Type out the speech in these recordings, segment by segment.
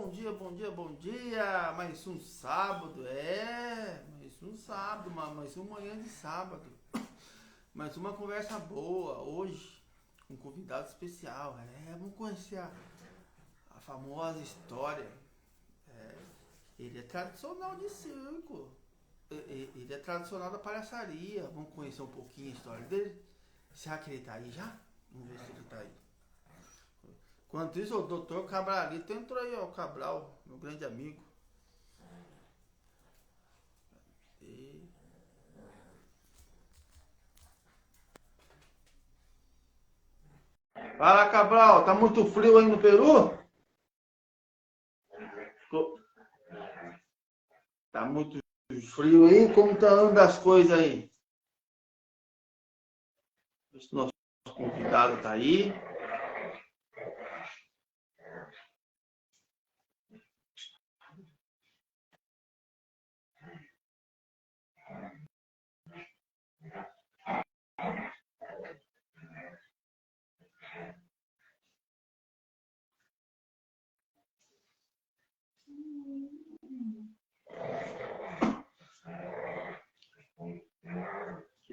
bom dia, bom dia, bom dia. Mais um sábado, mais um sábado, mais uma manhã de sábado. Mais uma conversa boa hoje, com um convidado especial. Vamos conhecer a famosa história. Ele é tradicional de circo. Ele é tradicional da palhaçaria. Vamos conhecer um pouquinho a história dele. Será que ele tá aí já? Vamos ver se ele tá aí. Enquanto isso, o doutor Cabralito entrou aí, ó, o Cabral, meu grande amigo. Fala, Cabral, tá muito frio aí no Peru? Tá muito frio aí? Como tá andando as coisas aí? Esse nosso convidado tá aí.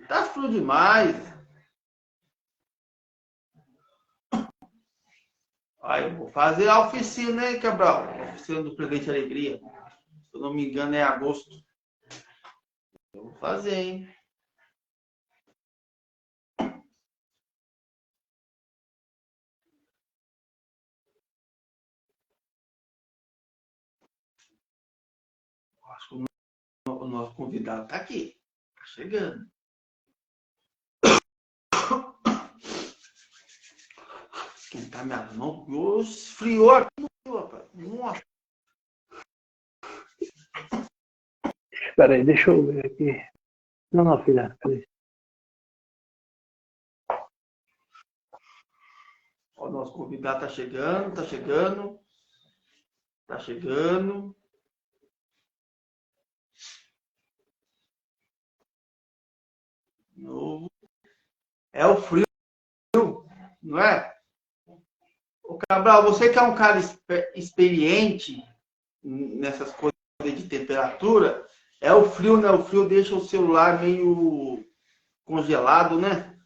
Tá frio demais. Aí eu vou fazer a oficina, hein, Cabral? A oficina do Presente Alegria. Se eu não me engano, é agosto. Eu vou fazer, hein? Acho que o nosso convidado tá aqui. Tá chegando. Esquentar minhas mãos. Esfriou aqui, rapaz. Nossa. Espera aí, deixa eu ver aqui. Não, filha, peraí. O nosso convidado tá chegando, tá chegando. Tá chegando. Novo. É o frio, não é? O Cabral, você que é um cara experiente nessas coisas de temperatura, é o frio, né? O frio deixa o celular meio congelado, né?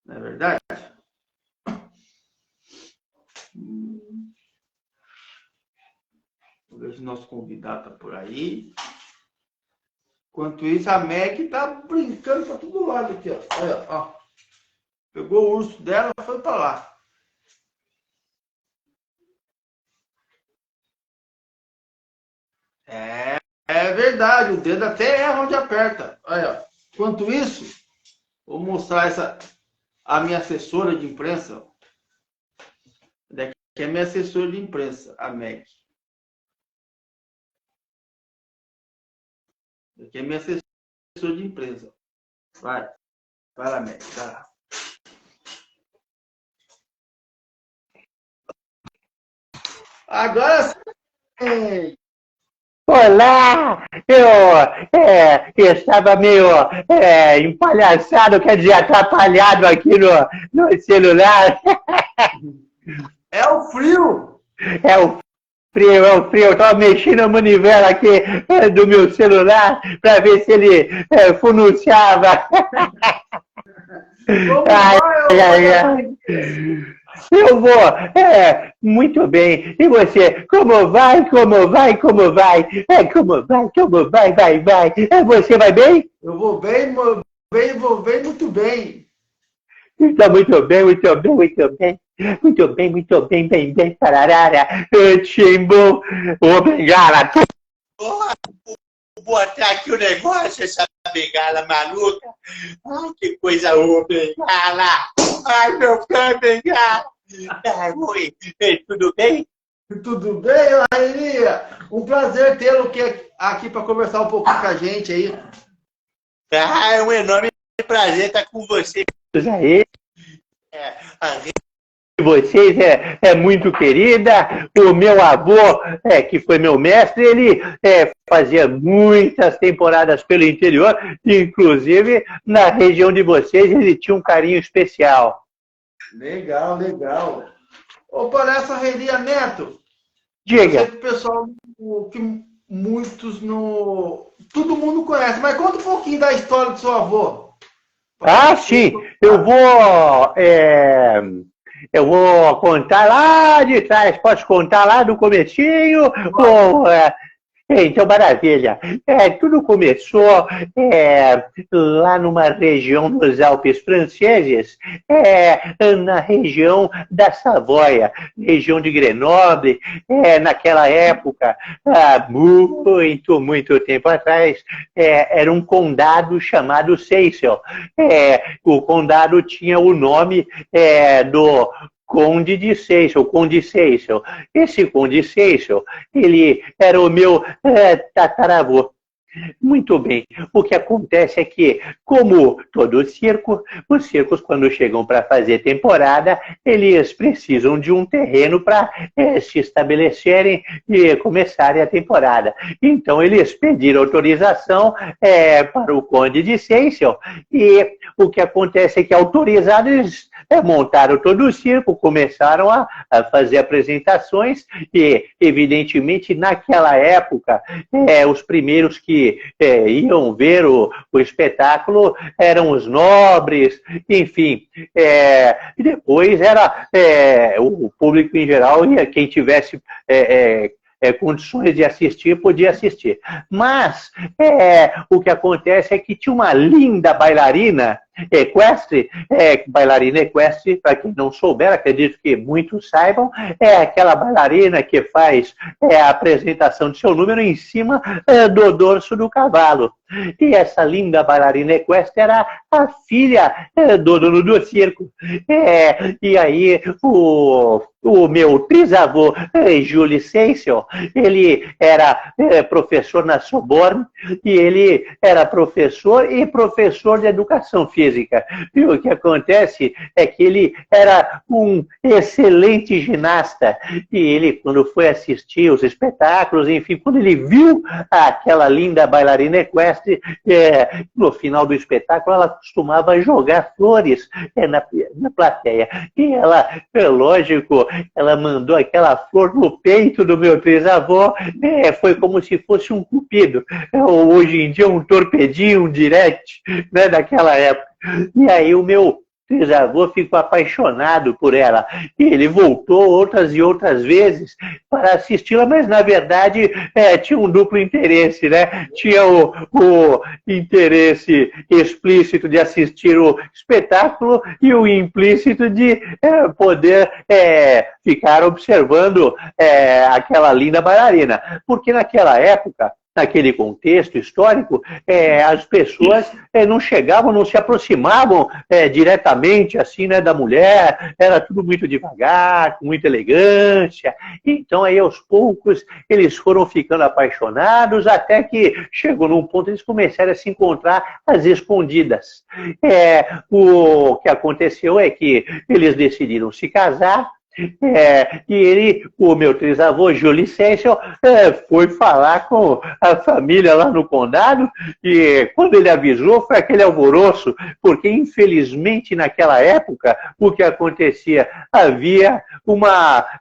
Não é verdade? Eu vejo o nosso convidado tá por aí. Enquanto isso, a Meg tá brincando pra todo lado aqui, ó. Olha, ó. Pegou o urso dela e foi pra lá. É verdade, o dedo até erra onde aperta. Olha, ó. Enquanto isso, vou mostrar a minha assessora de imprensa. Daqui é minha assessora de imprensa, a Meg. Daqui é minha assessora de imprensa. Vai lá, Meg. Vai lá. Agora sim. Olá! Eu estava meio empalhaçado, quer dizer, atrapalhado aqui no celular. É o frio. É o frio, é o frio. Eu estava mexendo a manivela aqui do meu celular para ver se ele fununciava. Como Ai, vai, ai, ai. Eu vou, muito bem. E você? Como vai? Como vai? Como vai? Como vai? Como vai? Vai. Você vai bem? Eu vou bem, vou bem, muito bem. Está muito bem, muito bem, muito bem. Muito bem, muito bem, bem, pararara. Timbu, ô bengala. Vou botar aqui o negócio, essa bengala maluca. Ai, que coisa, ô bengala. Ai, meu pai, bengala. Ai, oi, tudo bem? Tudo bem, Railia? Um prazer tê-lo aqui para conversar um pouquinho com a gente aí. Ah, é um enorme prazer estar com você. Aí, a vocês é muito querida. O meu avô, que foi meu mestre, ele fazia muitas temporadas pelo interior, inclusive na região de vocês ele tinha um carinho especial. Legal, legal. Ô, Palestra Reiria Neto, Diga. eu sei que o pessoal, que muitos no... Todo mundo conhece, mas conta um pouquinho da história do seu avô. Ah, sim. Eu vou contar lá de trás. Posso contar lá do comecinho? Então, maravilha. Tudo começou lá numa região dos Alpes franceses, na região da Savoia, região de Grenoble. Naquela época, há muito, muito tempo atrás, era um condado chamado Seyssel. O condado tinha o nome do Conde de Seyssel, Conde Seyssel. Esse Conde Seyssel, ele era o meu tataravô. Muito bem. O que acontece é que, como todo circo, os circos, quando chegam para fazer temporada, eles precisam de um terreno para se estabelecerem e começarem a temporada. Então, eles pediram autorização para o Conde de Seyssel, e o que acontece é que, autorizados, eles montaram todo o circo, começaram a fazer apresentações e, evidentemente, naquela época, os primeiros que iam ver o espetáculo eram os nobres, enfim. E depois era o público em geral, e quem tivesse condições de assistir, podia assistir. Mas o que acontece é que tinha uma linda bailarina equestre, bailarina equestre, para quem não souber, acredito que muitos saibam, é aquela bailarina que faz a apresentação de seu número em cima do dorso do cavalo. E essa linda bailarina equestre era a filha do dono do circo. E aí o meu trisavô, Jules Seyssel, ele era professor na Sorbonne, e ele era professor e professor de educação física. E o que acontece é que ele era um excelente ginasta. E ele, quando foi assistir os espetáculos, enfim, quando ele viu aquela linda bailarina equestre, no final do espetáculo, ela costumava jogar flores na plateia. E ela, lógico, ela mandou aquela flor no peito do meu trisavô. Foi como se fosse um cupido. Hoje em dia, um torpedinho, um direct, né, daquela época. E aí o meu trisavô ficou apaixonado por ela. E ele voltou outras e outras vezes para assisti-la, mas na verdade tinha um duplo interesse, né? Tinha o interesse explícito de assistir o espetáculo e o implícito de poder ficar observando aquela linda bailarina. Porque naquela época, naquele contexto histórico, as pessoas não chegavam, não se aproximavam diretamente assim, né, da mulher, era tudo muito devagar, com muita elegância. Então, aí, aos poucos, eles foram ficando apaixonados, até que chegou num ponto eles começaram a se encontrar às escondidas. O que aconteceu é que eles decidiram se casar. E o meu trisavô, Jules Seyssel, foi falar com a família lá no condado, e quando ele avisou foi aquele alvoroço, porque infelizmente naquela época o que acontecia, havia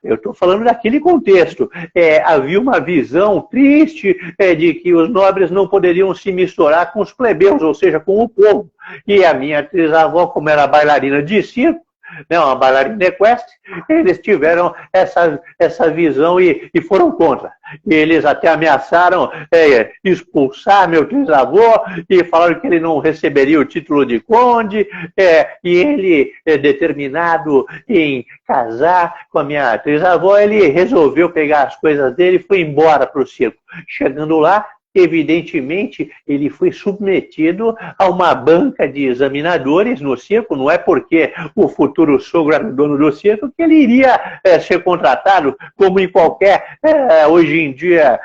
eu estou falando daquele contexto, havia uma visão triste de que os nobres não poderiam se misturar com os plebeus, ou seja, com o povo. E a minha trisavó, como era bailarina de circo, uma bailarina equestre, eles tiveram essa visão e foram contra. Eles até ameaçaram expulsar meu trisavô e falaram que ele não receberia o título de conde, e ele, determinado em casar com a minha trisavó, ele resolveu pegar as coisas dele e foi embora para o circo. Chegando lá, evidentemente, ele foi submetido a uma banca de examinadores no circo. Não é porque o futuro sogro era dono do circo que ele iria ser contratado, como em qualquer, hoje em dia,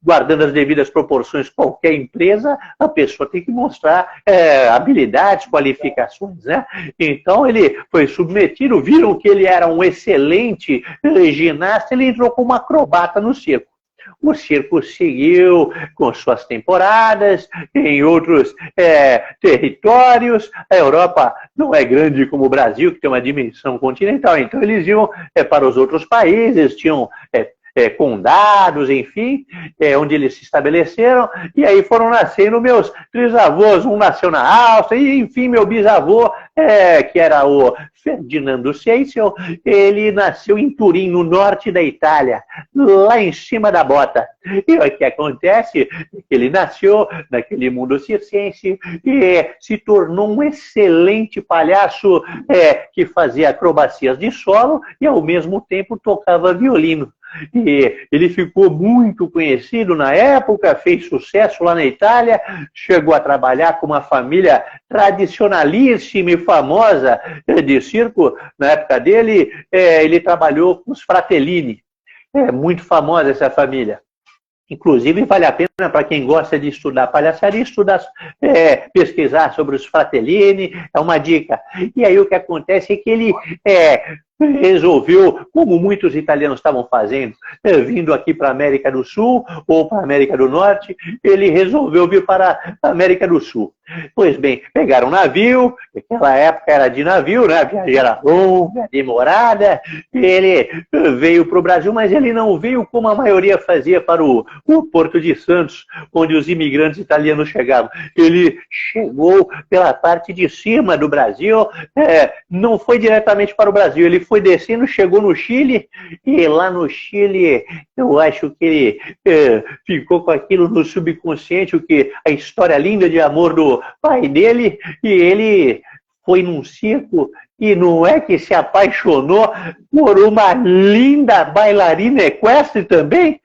guardando as devidas proporções, qualquer empresa, a pessoa tem que mostrar habilidades, qualificações, né? Então ele foi submetido, viram que ele era um excelente ginasta, ele entrou como acrobata no circo. O circo seguiu com suas temporadas em outros territórios. A Europa não é grande como o Brasil, que tem uma dimensão continental, então eles iam para os outros países, tinham condados, enfim, onde eles se estabeleceram, e aí foram nascendo meus trisavôs, um nasceu na Áustria, e enfim, meu bisavô, que era o Ferdinando Seisel, ele nasceu em Turim, no norte da Itália, lá em cima da bota. E o que acontece? Ele nasceu naquele mundo circense e se tornou um excelente palhaço que fazia acrobacias de solo e ao mesmo tempo tocava violino. E ele ficou muito conhecido na época, fez sucesso lá na Itália, chegou a trabalhar com uma família tradicionalíssima e famosa de circo. Na época dele, ele trabalhou com os Fratellini. É muito famosa essa família. Inclusive, vale a pena para quem gosta de estudar palhaçaria, pesquisar sobre os Fratellini, é uma dica. E aí o que acontece é que ele resolveu, como muitos italianos estavam fazendo, vindo aqui para a América do Sul ou para a América do Norte, ele resolveu vir para a América do Sul. Pois bem, pegaram um navio, naquela época era de navio, né? A viagem era longa, demorada, ele veio para o Brasil, mas ele não veio como a maioria fazia para o Porto de Santos, onde os imigrantes italianos chegavam. Ele chegou pela parte de cima do Brasil, não foi diretamente para o Brasil, ele foi descendo, chegou no Chile, e lá no Chile, eu acho que ele ficou com aquilo no subconsciente, a história linda de amor do pai dele, e ele foi num circo e não é que se apaixonou por uma linda bailarina equestre também?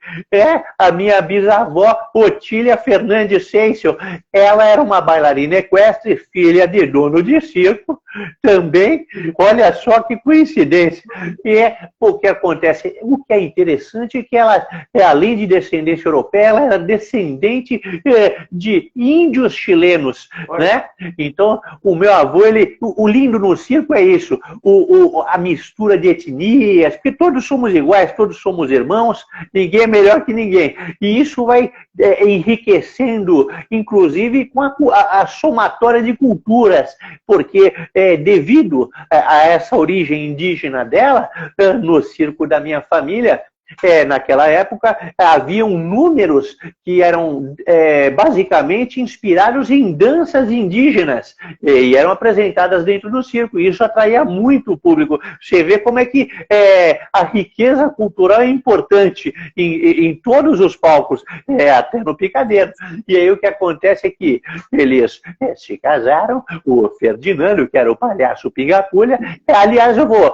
A minha bisavó, Otília Fernandes Seisel. Ela era uma bailarina equestre, filha de dono de circo também. Olha só que coincidência. E o que acontece? O que é interessante é que ela, além de descendência europeia, ela era descendente de índios chilenos, né? Então, o meu avô, o lindo no circo é isso, a mistura de etnias, porque todos somos iguais, todos somos irmãos, ninguém é melhor que ninguém. E isso vai enriquecendo, inclusive, com a somatória de culturas, porque devido a essa origem indígena dela, no circo da minha família, naquela época, haviam números que eram basicamente inspirados em danças indígenas e eram apresentadas dentro do circo. E isso atraía muito o público. Você vê como é que a riqueza cultural é importante em todos os palcos, até no Picadeiro. E aí o que acontece é que eles se casaram, o Ferdinando, que era o palhaço Pingapulha. Aliás, eu vou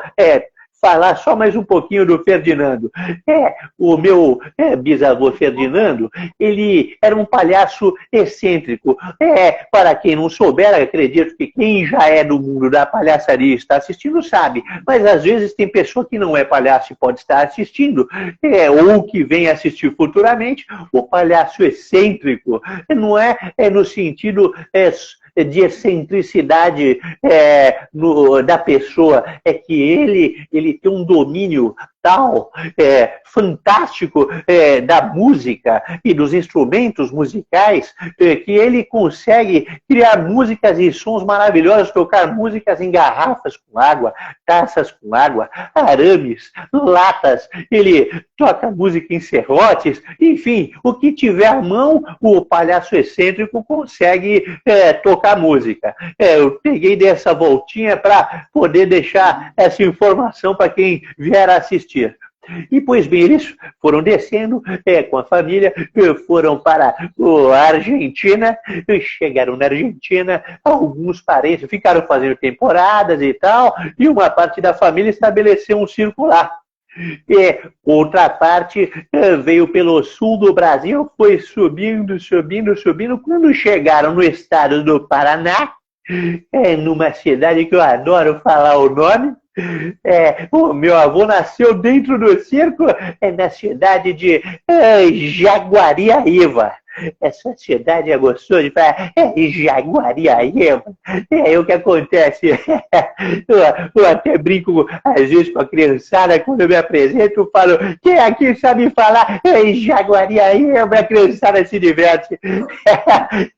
falar só mais um pouquinho do Ferdinando. O meu bisavô Ferdinando, ele era um palhaço excêntrico. Para quem não souber, acredito que quem já é do mundo da palhaçaria e está assistindo sabe, mas às vezes tem pessoa que não é palhaço e pode estar assistindo, ou que vem assistir futuramente. O palhaço excêntrico não é no sentido de excentricidade da pessoa, é que ele tem um domínio tal, fantástico da música e dos instrumentos musicais, que ele consegue criar músicas e sons maravilhosos, tocar músicas em garrafas com água, taças com água, arames, latas, ele toca música em serrotes, enfim, o que tiver à mão, o palhaço excêntrico consegue tocar música. Eu peguei dessa voltinha para poder deixar essa informação para quem vier assistir. E, pois bem, eles foram descendo com a família, foram para a Argentina, chegaram na Argentina, alguns parentes ficaram fazendo temporadas e tal, e uma parte da família estabeleceu um circo lá. E outra parte veio pelo sul do Brasil, foi subindo, subindo, subindo. Quando chegaram no estado do Paraná, numa cidade que eu adoro falar o nome, o meu avô nasceu dentro do circo, na cidade de Jaguariaíva. Essa cidade é gostosa de falar, Jaguariaíva. O que acontece? Eu até brinco, às vezes, com a criançada, quando eu me apresento, eu falo, quem aqui sabe falar Jaguariaíva? A criançada se diverte.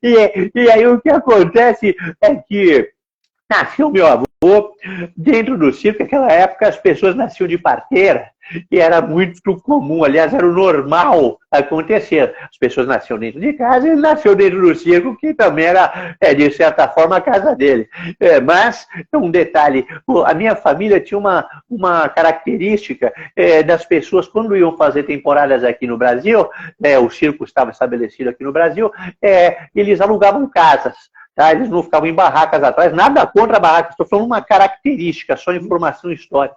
E aí o que acontece é que nasceu meu avô dentro do circo. Naquela época as pessoas nasciam de parteira e era muito comum, aliás, era o normal acontecer. As pessoas nasciam dentro de casa e ele nasceu dentro do circo, que também era, de certa forma, a casa dele. Mas, um detalhe, a minha família tinha uma característica das pessoas, quando iam fazer temporadas aqui no Brasil, o circo estava estabelecido aqui no Brasil, eles alugavam casas. Tá? Eles não ficavam em barracas atrás, nada contra barracas, estou falando uma característica, só informação histórica.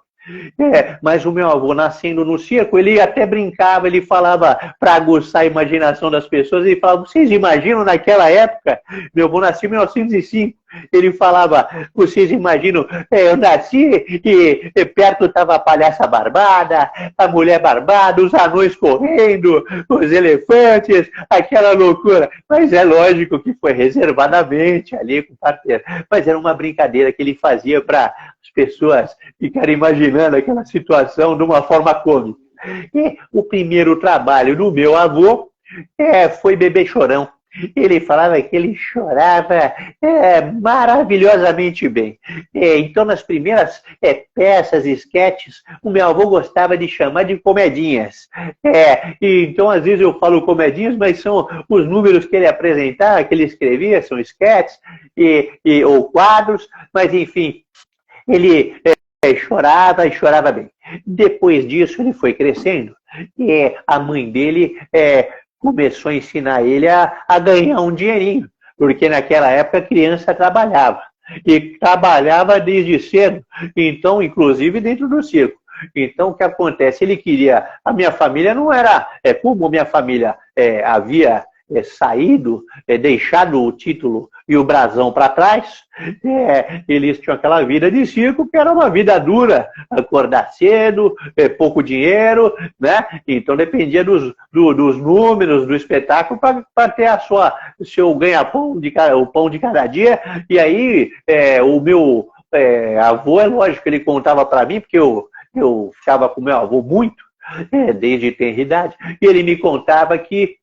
Mas o meu avô, nascendo no circo, ele até brincava, ele falava, para aguçar a imaginação das pessoas, ele falava, vocês imaginam naquela época? Meu avô nasceu em 1905, ele falava, vocês imaginam, eu nasci e perto estava a palhaça barbada, a mulher barbada, os anões correndo, os elefantes, aquela loucura. Mas é lógico que foi reservadamente ali com o parteiro. Mas era uma brincadeira que ele fazia para as pessoas ficarem imaginando aquela situação de uma forma cômica. E o primeiro trabalho do meu avô foi Bebê Chorão. Ele falava que ele chorava maravilhosamente bem. Então, nas primeiras peças, esquetes, o meu avô gostava de chamar de comedinhas. Então, às vezes eu falo comedinhas, mas são os números que ele apresentava, que ele escrevia, são esquetes ou quadros, mas enfim, ele chorava e chorava bem. Depois disso, ele foi crescendo e a mãe dele começou a ensinar ele a ganhar um dinheirinho, porque naquela época a criança trabalhava, e trabalhava desde cedo, então, inclusive dentro do circo. Então, o que acontece? Ele queria... A minha família não era... como minha família havia saído, deixado o título e o brasão para trás, eles tinham aquela vida de circo que era uma vida dura, acordar cedo, pouco dinheiro, né? Então dependia dos números do espetáculo para ter o seu ganha-pão, o pão de cada dia. E aí o meu avô, é lógico, ele contava para mim, porque eu ficava com meu avô muito, desde tenra idade, e ele me contava que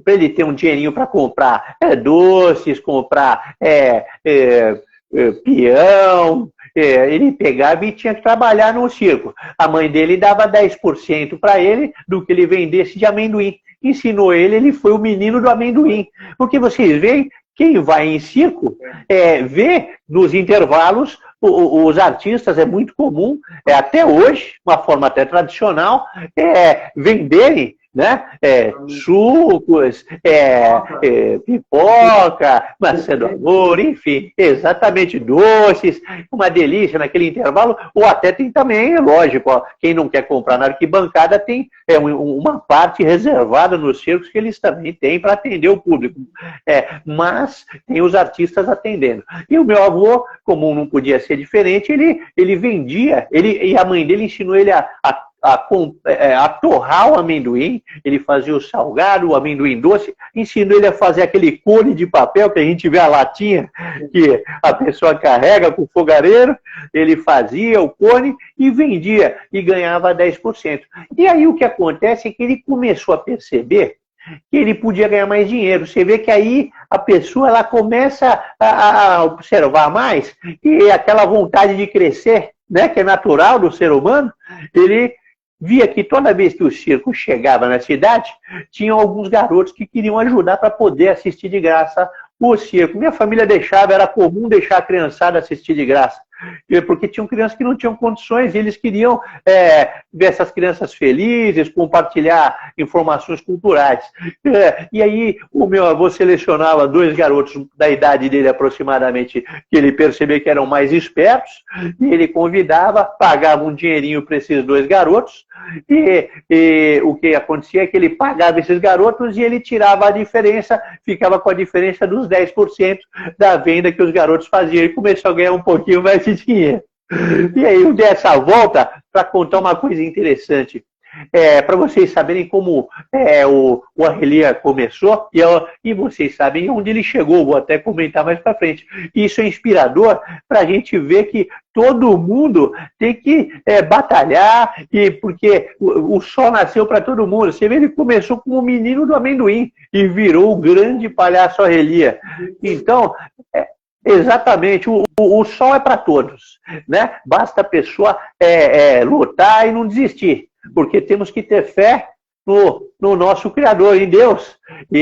para ele ter um dinheirinho para comprar doces, comprar peão, ele pegava e tinha que trabalhar no circo. A mãe dele dava 10% para ele do que ele vendesse de amendoim. Ensinou ele foi o menino do amendoim. Porque vocês veem, quem vai em circo vê nos intervalos os artistas, é muito comum, até hoje, uma forma até tradicional, venderem, né? Sucos, pipoca, maçã do amor, enfim, exatamente, doces, uma delícia naquele intervalo, ou até tem também, lógico, ó, quem não quer comprar na arquibancada tem uma parte reservada nos circos que eles também têm para atender o público, mas tem os artistas atendendo. E o meu avô, como não podia ser diferente, ele vendia, e a mãe dele ensinou ele a torrar o amendoim, ele fazia o salgado, o amendoim doce, ensinou ele a fazer aquele cone de papel que a gente vê a latinha que a pessoa carrega com o fogareiro, ele fazia o cone e vendia e ganhava 10%. E aí o que acontece é que ele começou a perceber que ele podia ganhar mais dinheiro. Você vê que aí a pessoa ela começa a observar mais e aquela vontade de crescer, né, que é natural do ser humano, ele via que toda vez que o circo chegava na cidade, tinham alguns garotos que queriam ajudar para poder assistir de graça o circo. Minha família deixava, era comum deixar a criançada assistir de graça. porque tinham crianças que não tinham condições, e eles queriam ver essas crianças felizes, compartilhar informações culturais. E aí o meu avô selecionava 2 garotos da idade dele aproximadamente, que ele percebia que eram mais espertos, e ele convidava, pagava um dinheirinho para esses 2 garotos, e o que acontecia é que ele pagava esses garotos e ele tirava a diferença, ficava com a diferença dos 10% da venda que os garotos faziam, e começou a ganhar um pouquinho mais de dinheiro. E aí eu dei essa volta para contar uma coisa interessante. Para vocês saberem como o Arrelia começou, e vocês sabem onde ele chegou, vou até comentar mais para frente. Isso é inspirador para a gente ver que todo mundo tem que batalhar, porque o sol nasceu para todo mundo. Você vê, ele começou como o menino do amendoim e virou o grande palhaço Arrelia. Então, exatamente, o sol é para todos, né? Basta a pessoa lutar e não desistir, porque temos que ter fé no nosso Criador, em Deus. E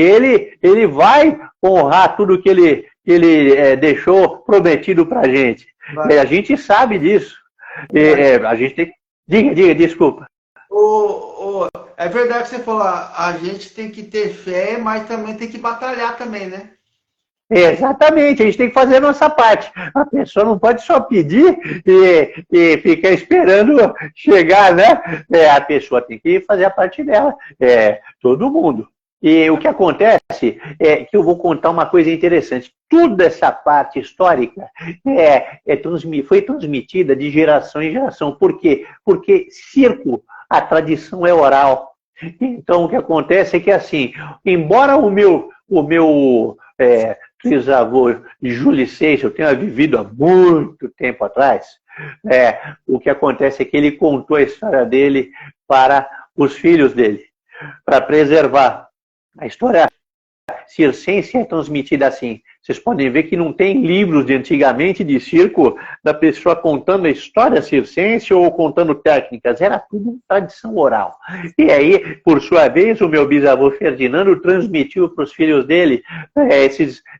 ele vai honrar tudo que ele deixou prometido para a gente. A gente sabe disso. A gente tem... Diga, desculpa. É verdade que você falou, a gente tem que ter fé, mas também tem que batalhar também, né? Exatamente, a gente tem que fazer a nossa parte. A pessoa não pode só pedir e ficar esperando chegar, né? A pessoa tem que fazer a parte dela, todo mundo. E o que acontece é que eu vou contar uma coisa interessante. Toda essa parte histórica foi transmitida de geração em geração. Por quê? Porque circo, a tradição é oral. Então o que acontece é que, assim, embora o meu trisavô Júlio Seixas, eu tenho vivido há muito tempo atrás, o que acontece é que ele contou a história dele para os filhos dele, para preservar. A história circense é transmitida assim. Vocês podem ver que não tem livros de antigamente de circo da pessoa contando a história circense ou contando técnicas. Era tudo tradição oral. E aí, por sua vez, o meu bisavô Ferdinando transmitiu para os filhos dele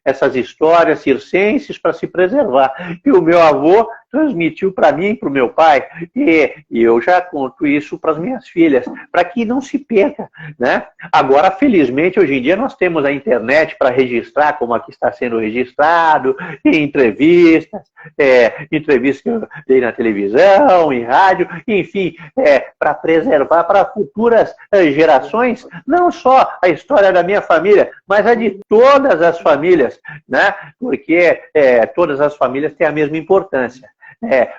essas histórias circenses para se preservar. E o meu avô transmitiu para mim e para o meu pai. E eu já conto isso para as minhas filhas, para que não se perca, né? Agora, felizmente, hoje em dia nós temos a internet para registrar, como aqui está sendo registrado, em entrevistas que eu dei na televisão, em rádio, enfim, para preservar para futuras gerações, não só a história da minha família, mas a de todas as famílias, né? Porque todas as famílias têm a mesma importância.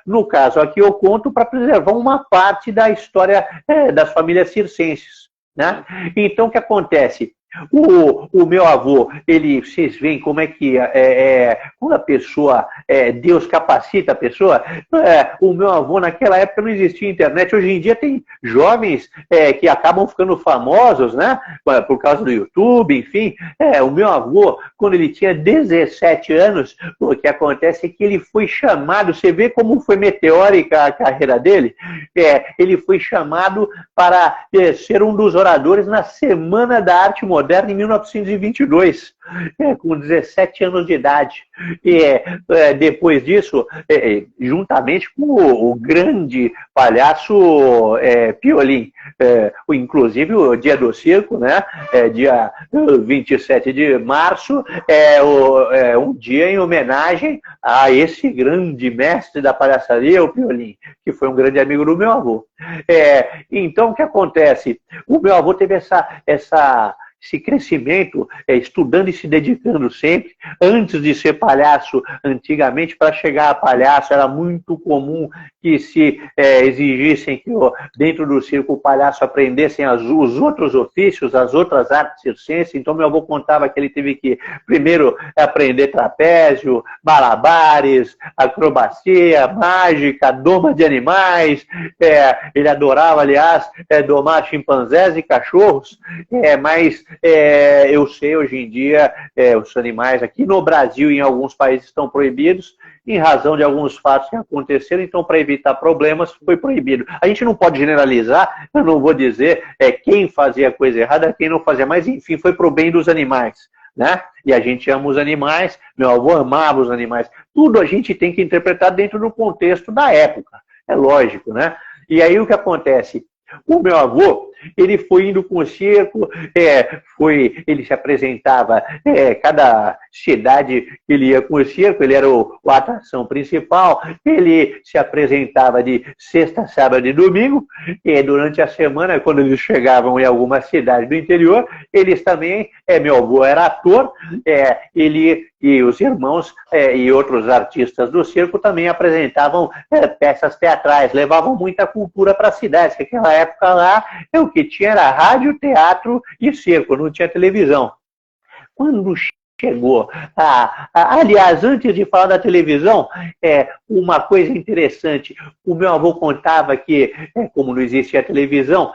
No caso aqui, eu conto para preservar uma parte da história das famílias circenses, né? Então, o que acontece? O meu avô, vocês veem como é que quando a pessoa, Deus capacita a pessoa. O meu avô, naquela época não existia internet. Hoje em dia tem jovens que acabam ficando famosos, né? Por causa do YouTube, enfim. O meu avô, quando ele tinha 17 anos, o que acontece é que ele foi chamado, você vê como foi meteórica a carreira dele? Ele foi chamado para ser um dos oradores na Semana da Arte Moderna em 1922, com 17 anos de idade. E depois disso, juntamente com o grande palhaço Piolim, inclusive o Dia do Circo, né? Dia 27 de março, um dia em homenagem a esse grande mestre da palhaçaria, o Piolim, que foi um grande amigo do meu avô. Então, o que acontece? O meu avô teve esse crescimento, estudando e se dedicando sempre. Antes de ser palhaço, antigamente, para chegar a palhaço, era muito comum que se exigissem que dentro do circo o palhaço aprendessem os outros ofícios, as outras artes circenses. Então meu avô contava que ele teve que primeiro aprender trapézio, malabares, acrobacia, mágica, doma de animais. Ele adorava, aliás, domar chimpanzés e cachorros, mas eu sei hoje em dia os animais aqui no Brasil e em alguns países estão proibidos em razão de alguns fatos que aconteceram. Então, para evitar problemas, foi proibido. A gente não pode generalizar, eu não vou dizer quem fazia coisa errada, quem não fazia, mas enfim, foi para o bem dos animais, né? E a gente ama os animais, meu avô amava os animais. tudo a gente tem que interpretar dentro do contexto da época. É lógico, né? E aí o que acontece? O meu avô, ele foi indo com o circo, ele se apresentava, cada cidade que ele ia com o circo, ele era a atração principal, ele se apresentava de sexta, sábado e domingo, e durante a semana, quando eles chegavam em alguma cidade do interior, eles também, meu avô era ator, ele e os irmãos e outros artistas do circo também apresentavam peças teatrais, levavam muita cultura para a cidade, porque naquela época lá, o que tinha era rádio, teatro e circo, não tinha televisão. Quando chegou, aliás, antes de falar da televisão, uma coisa interessante, o meu avô contava que, como não existia televisão,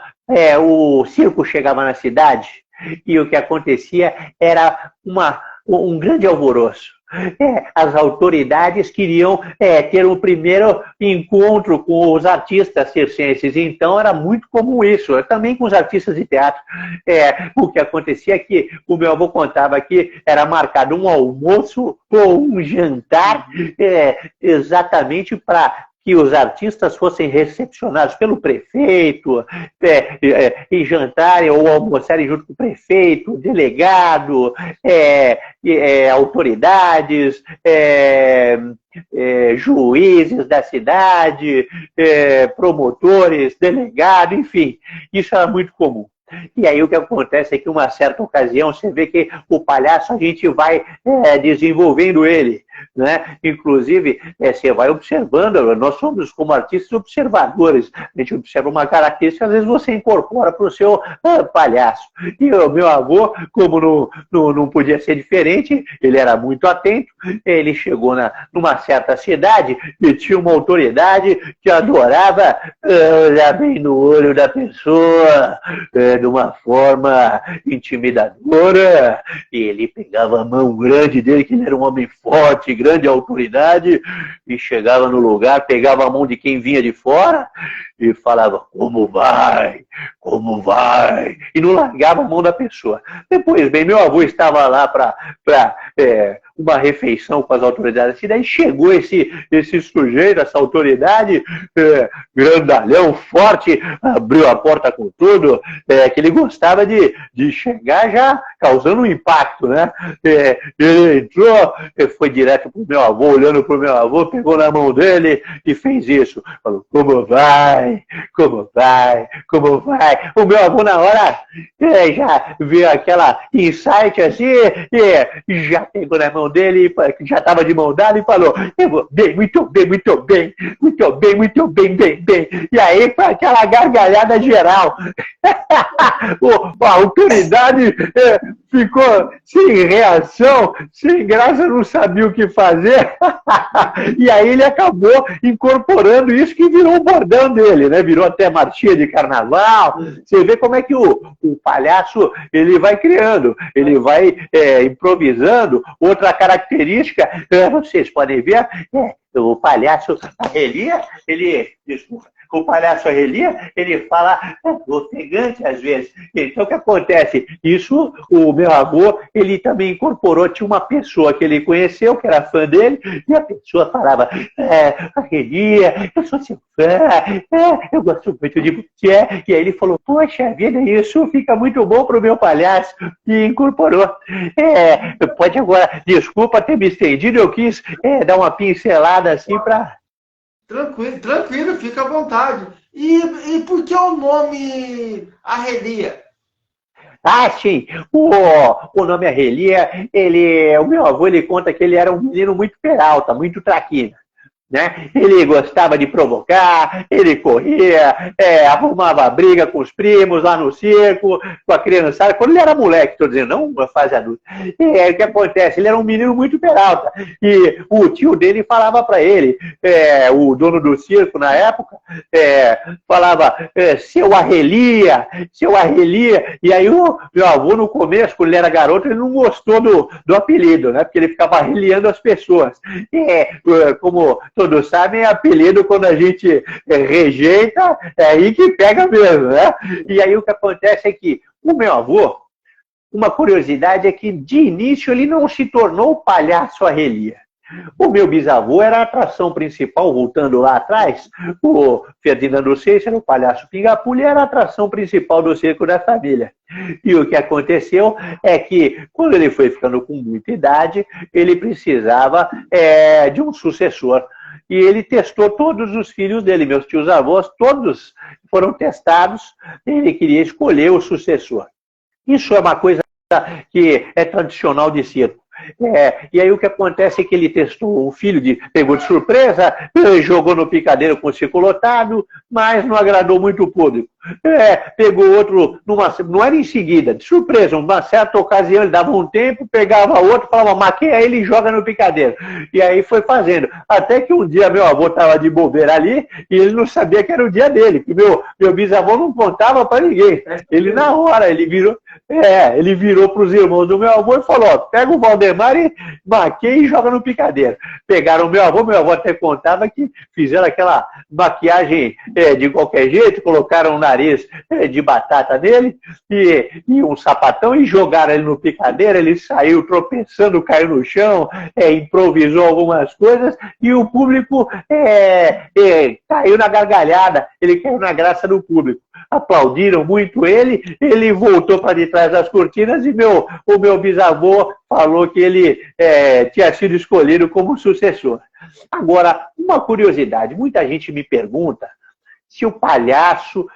o circo chegava na cidade e o que acontecia era um grande alvoroço. As autoridades queriam ter o primeiro encontro com os artistas circenses, então era muito comum isso, também com os artistas de teatro. O que acontecia é que o meu avô contava que era marcado um almoço ou um jantar exatamente para que os artistas fossem recepcionados pelo prefeito, e jantarem ou almoçarem junto com o prefeito, delegado, autoridades, juízes da cidade, promotores, delegados, enfim, isso era muito comum. E aí o que acontece é que, uma certa ocasião, você vê que o palhaço, a gente vai desenvolvendo ele, né? Inclusive, você vai observando, nós somos, como artistas, observadores. A gente observa uma característica, às vezes você incorpora para o seu palhaço. E o meu avô, como não podia ser diferente, ele era muito atento, ele chegou numa certa cidade e tinha uma autoridade que adorava olhar bem no olho da pessoa, de uma forma intimidadora, e ele pegava a mão grande dele, que ele era um homem forte, grande autoridade, e chegava no lugar, pegava a mão de quem vinha de fora e falava, como vai? Como vai? E não largava a mão da pessoa. Depois, bem, meu avô estava lá para uma refeição com as autoridades, e daí chegou esse sujeito, essa autoridade, grandalhão, forte, abriu a porta com tudo, que ele gostava de chegar já causando um impacto, né? Ele entrou, foi direto pro meu avô, olhando pro meu avô, pegou na mão dele e fez isso. Falou, como vai? Como vai? Como vai? O meu avô, na hora, já viu aquela insight assim, e já pegou na mão dele, já estava de mão dada, e falou, eu vou bem, muito bem, muito bem, muito bem, muito bem, bem, bem. E aí foi aquela gargalhada geral. A autoridade ficou sem reação, sem graça, não sabia o que fazer. E aí ele acabou incorporando isso, que virou o bordão dele, né? Virou até marchinha de carnaval. Você vê como é que o palhaço, ele vai criando, ele vai improvisando. Outra característica, vocês podem ver, o palhaço Arrelia, o palhaço Arrelia, ele fala ofegante às vezes. Então o que acontece? Isso, o meu avô, ele também incorporou, tinha uma pessoa que ele conheceu, que era fã dele, e a pessoa falava, Arrelia, eu sou seu fã, eu gosto muito de você. E aí ele falou, poxa vida, isso fica muito bom pro meu palhaço, e incorporou. Pode agora, desculpa ter me estendido, eu quis dar uma pincelada assim para... Tranquilo, fica à vontade. E por que o nome Arrelia? Sim, o nome Arrelia, o meu avô, ele conta que ele era um menino muito peralta, muito traquina, né? Ele gostava de provocar, ele corria, arrumava briga com os primos lá no circo, com a criançada, quando ele era moleque, estou dizendo, não uma fase adulta. E aí o que acontece? Ele era um menino muito peralta, e o tio dele falava para ele, o dono do circo na época, falava, seu Arrelia, e aí o meu avô no começo, quando ele era garoto, ele não gostou do apelido, né? Porque ele ficava arreliando as pessoas. Como todos sabem, apelido, quando a gente rejeita, é aí que pega mesmo, né? E aí o que acontece é que o meu avô, uma curiosidade é que de início ele não se tornou o palhaço Arrelia. O meu bisavô era a atração principal, voltando lá atrás, o Ferdinando Seixas era o palhaço Pinga-Pulha, era a atração principal do circo da família. E o que aconteceu é que, quando ele foi ficando com muita idade, ele precisava de um sucessor. E ele testou todos os filhos dele, meus tios-avós, todos foram testados, ele queria escolher o sucessor. Isso é uma coisa que é tradicional de circo. E aí o que acontece é que ele testou o filho, pegou de surpresa, jogou no picadeiro com o circo lotado, mas não agradou muito o público. Pegou outro, não era em seguida, de surpresa, uma certa ocasião ele dava um tempo, pegava outro, falava, maqueia ele e joga no picadeiro. E aí foi fazendo. Até que um dia meu avô estava de bobeira ali e ele não sabia que era o dia dele, que meu bisavô não contava para ninguém. Ele na hora, ele virou para os irmãos do meu avô e falou, pega o Valdemar e maqueia e joga no picadeiro. Pegaram o meu avô até contava que fizeram aquela maquiagem de qualquer jeito, colocaram o nariz de batata nele e um sapatão e jogaram ele no picadeiro, ele saiu tropeçando, caiu no chão, improvisou algumas coisas e o público caiu na gargalhada, ele caiu na graça do público. Aplaudiram muito ele voltou para de trás das cortinas e o meu bisavô falou que ele tinha sido escolhido como sucessor. Agora, uma curiosidade, muita gente me pergunta se o palhaço,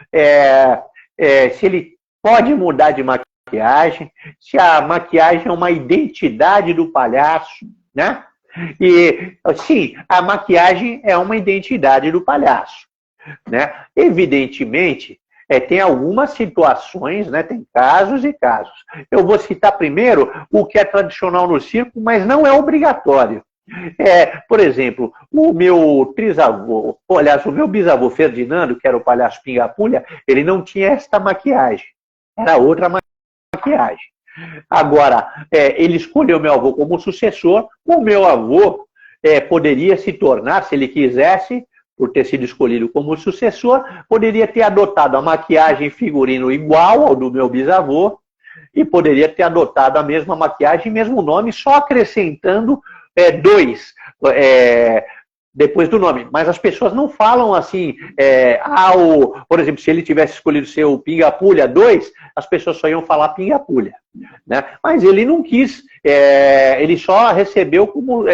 se ele pode mudar de maquiagem, se a maquiagem é uma identidade do palhaço, né? E, sim, a maquiagem é uma identidade do palhaço, né? Evidentemente, tem algumas situações, né? Tem casos e casos. Eu vou citar primeiro o que é tradicional no circo, mas não é obrigatório. Por exemplo, o meu trisavô, aliás, o meu bisavô Ferdinando, que era o palhaço Pinga-Pulha, ele não tinha esta maquiagem, era outra maquiagem. Agora, ele escolheu meu avô como sucessor, o meu avô poderia se tornar, se ele quisesse, por ter sido escolhido como sucessor, poderia ter adotado a maquiagem e figurino igual ao do meu bisavô e poderia ter adotado a mesma maquiagem e mesmo nome, só acrescentando 2 depois do nome. Mas as pessoas não falam assim, por exemplo, se ele tivesse escolhido ser o Pinga-Pulha 2, as pessoas só iam falar Pinga-Pulha, né? Mas ele não quis, ele só recebeu como,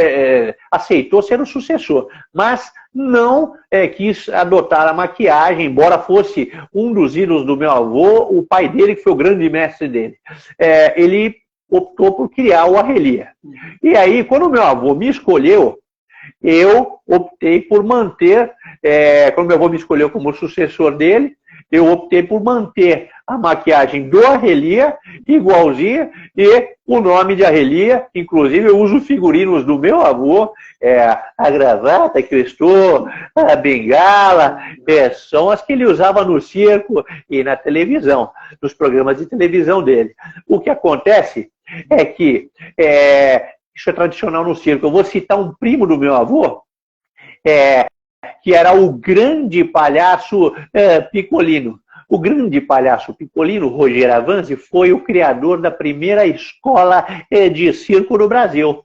aceitou ser o sucessor, mas não quis adotar a maquiagem, embora fosse um dos ídolos do meu avô, o pai dele, que foi o grande mestre dele. Ele optou por criar o Arrelia. E aí, quando o meu avô me escolheu, eu optei por manter, quando meu avô me escolheu como sucessor dele, eu optei por manter a maquiagem do Arrelia, igualzinha, e o nome de Arrelia, inclusive eu uso figurinos do meu avô, a gravata que eu estou, a bengala, são as que ele usava no circo e na televisão, nos programas de televisão dele. O que acontece é que, isso é tradicional no circo, eu vou citar um primo do meu avô, que era o grande palhaço Piccolino. O grande palhaço Piccolino, Roger Avanzi, foi o criador da primeira escola de circo no Brasil.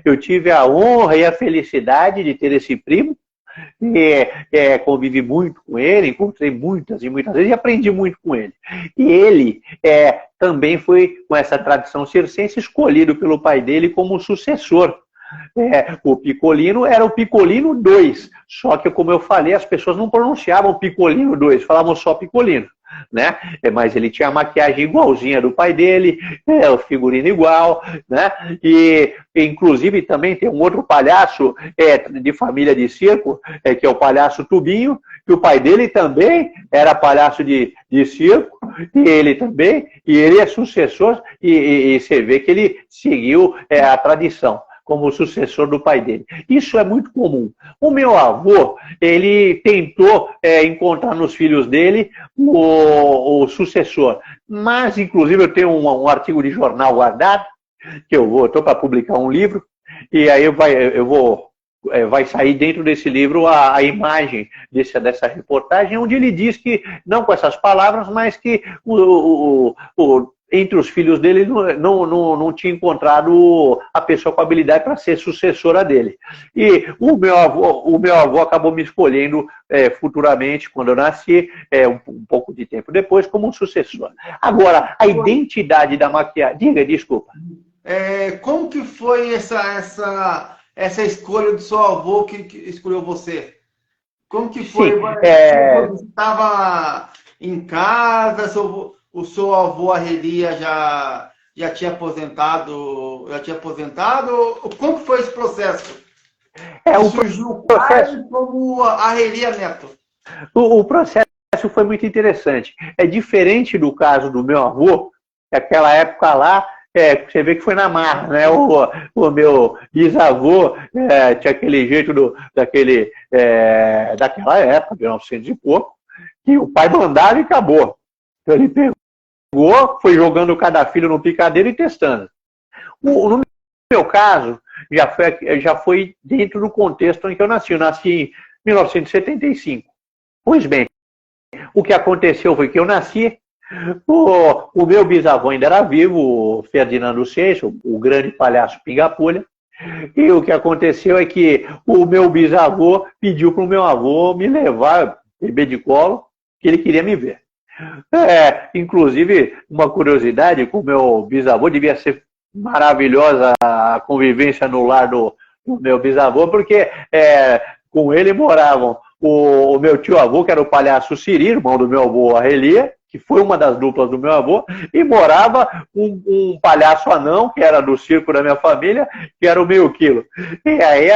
Eu tive a honra e a felicidade de ter esse primo, convivi muito com ele, encontrei muitas e muitas vezes e aprendi muito com ele. E ele também foi, com essa tradição circense, escolhido pelo pai dele como sucessor. O Piccolino era o Piccolino 2, só que, como eu falei, as pessoas não pronunciavam Piccolino 2, falavam só Piccolino, né? Mas ele tinha a maquiagem igualzinha do pai dele, o figurino igual, né? E, inclusive, também tem um outro palhaço de família de circo, que é o palhaço Tubinho, que o pai dele também era palhaço de circo, e ele também, e ele é sucessor, e você vê que ele seguiu a tradição como sucessor do pai dele. Isso é muito comum. O meu avô, ele tentou encontrar nos filhos dele o sucessor. Mas, inclusive, eu tenho um artigo de jornal guardado, que eu estou para publicar um livro, e aí vai sair dentro desse livro a imagem dessa reportagem, onde ele diz que, não com essas palavras, mas que entre os filhos dele, não tinha encontrado a pessoa com habilidade para ser sucessora dele. E o meu avô acabou me escolhendo futuramente, quando eu nasci, um pouco de tempo depois, como um sucessor. Agora, a identidade da maquiagem... Diga, desculpa. Como que foi essa escolha do seu avô que escolheu você? Como que foi? Sim, Você estava em casa, o seu avô Arrelia já tinha aposentado? Como que foi esse processo? Surgiu o pai como Arrelia Neto. O processo foi muito interessante. É diferente do caso do meu avô, naquela época lá, você vê que foi na marra, né? O meu bisavô tinha aquele jeito daquela época, de 1900 e pouco, que o pai mandava e acabou. Então ele pegou, foi jogando cada filho no picadeiro e testando. No meu caso, já foi dentro do contexto em que eu nasci. Eu nasci em 1975. Pois bem, o que aconteceu foi que eu nasci, o meu bisavô ainda era vivo, o Ferdinando Seixas, o grande palhaço Pingapulha, e o que aconteceu é que o meu bisavô pediu para o meu avô me levar, bebê de colo, que ele queria me ver. Inclusive, uma curiosidade, com o meu bisavô, devia ser maravilhosa a convivência no lar do meu bisavô, porque com ele moravam o meu tio-avô, que era o palhaço Siri, irmão do meu avô Arrelia, que foi uma das duplas do meu avô, e morava um palhaço anão, que era do circo da minha família, que era o meio quilo. E aí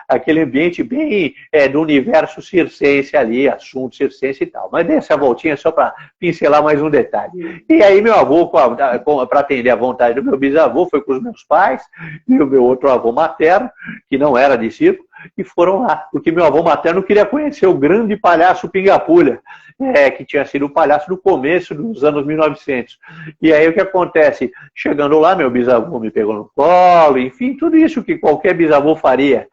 aquele ambiente bem do universo circense ali, assunto circense e tal. Mas dei essa voltinha só para pincelar mais um detalhe. E aí meu avô, para atender a vontade do meu bisavô, foi com os meus pais e o meu outro avô materno, que não era de circo, e foram lá, porque meu avô materno queria conhecer o grande palhaço Pingapulha, que tinha sido o palhaço do começo dos anos 1900. E aí o que acontece? Chegando lá, meu bisavô me pegou no colo, enfim, tudo isso que qualquer bisavô faria,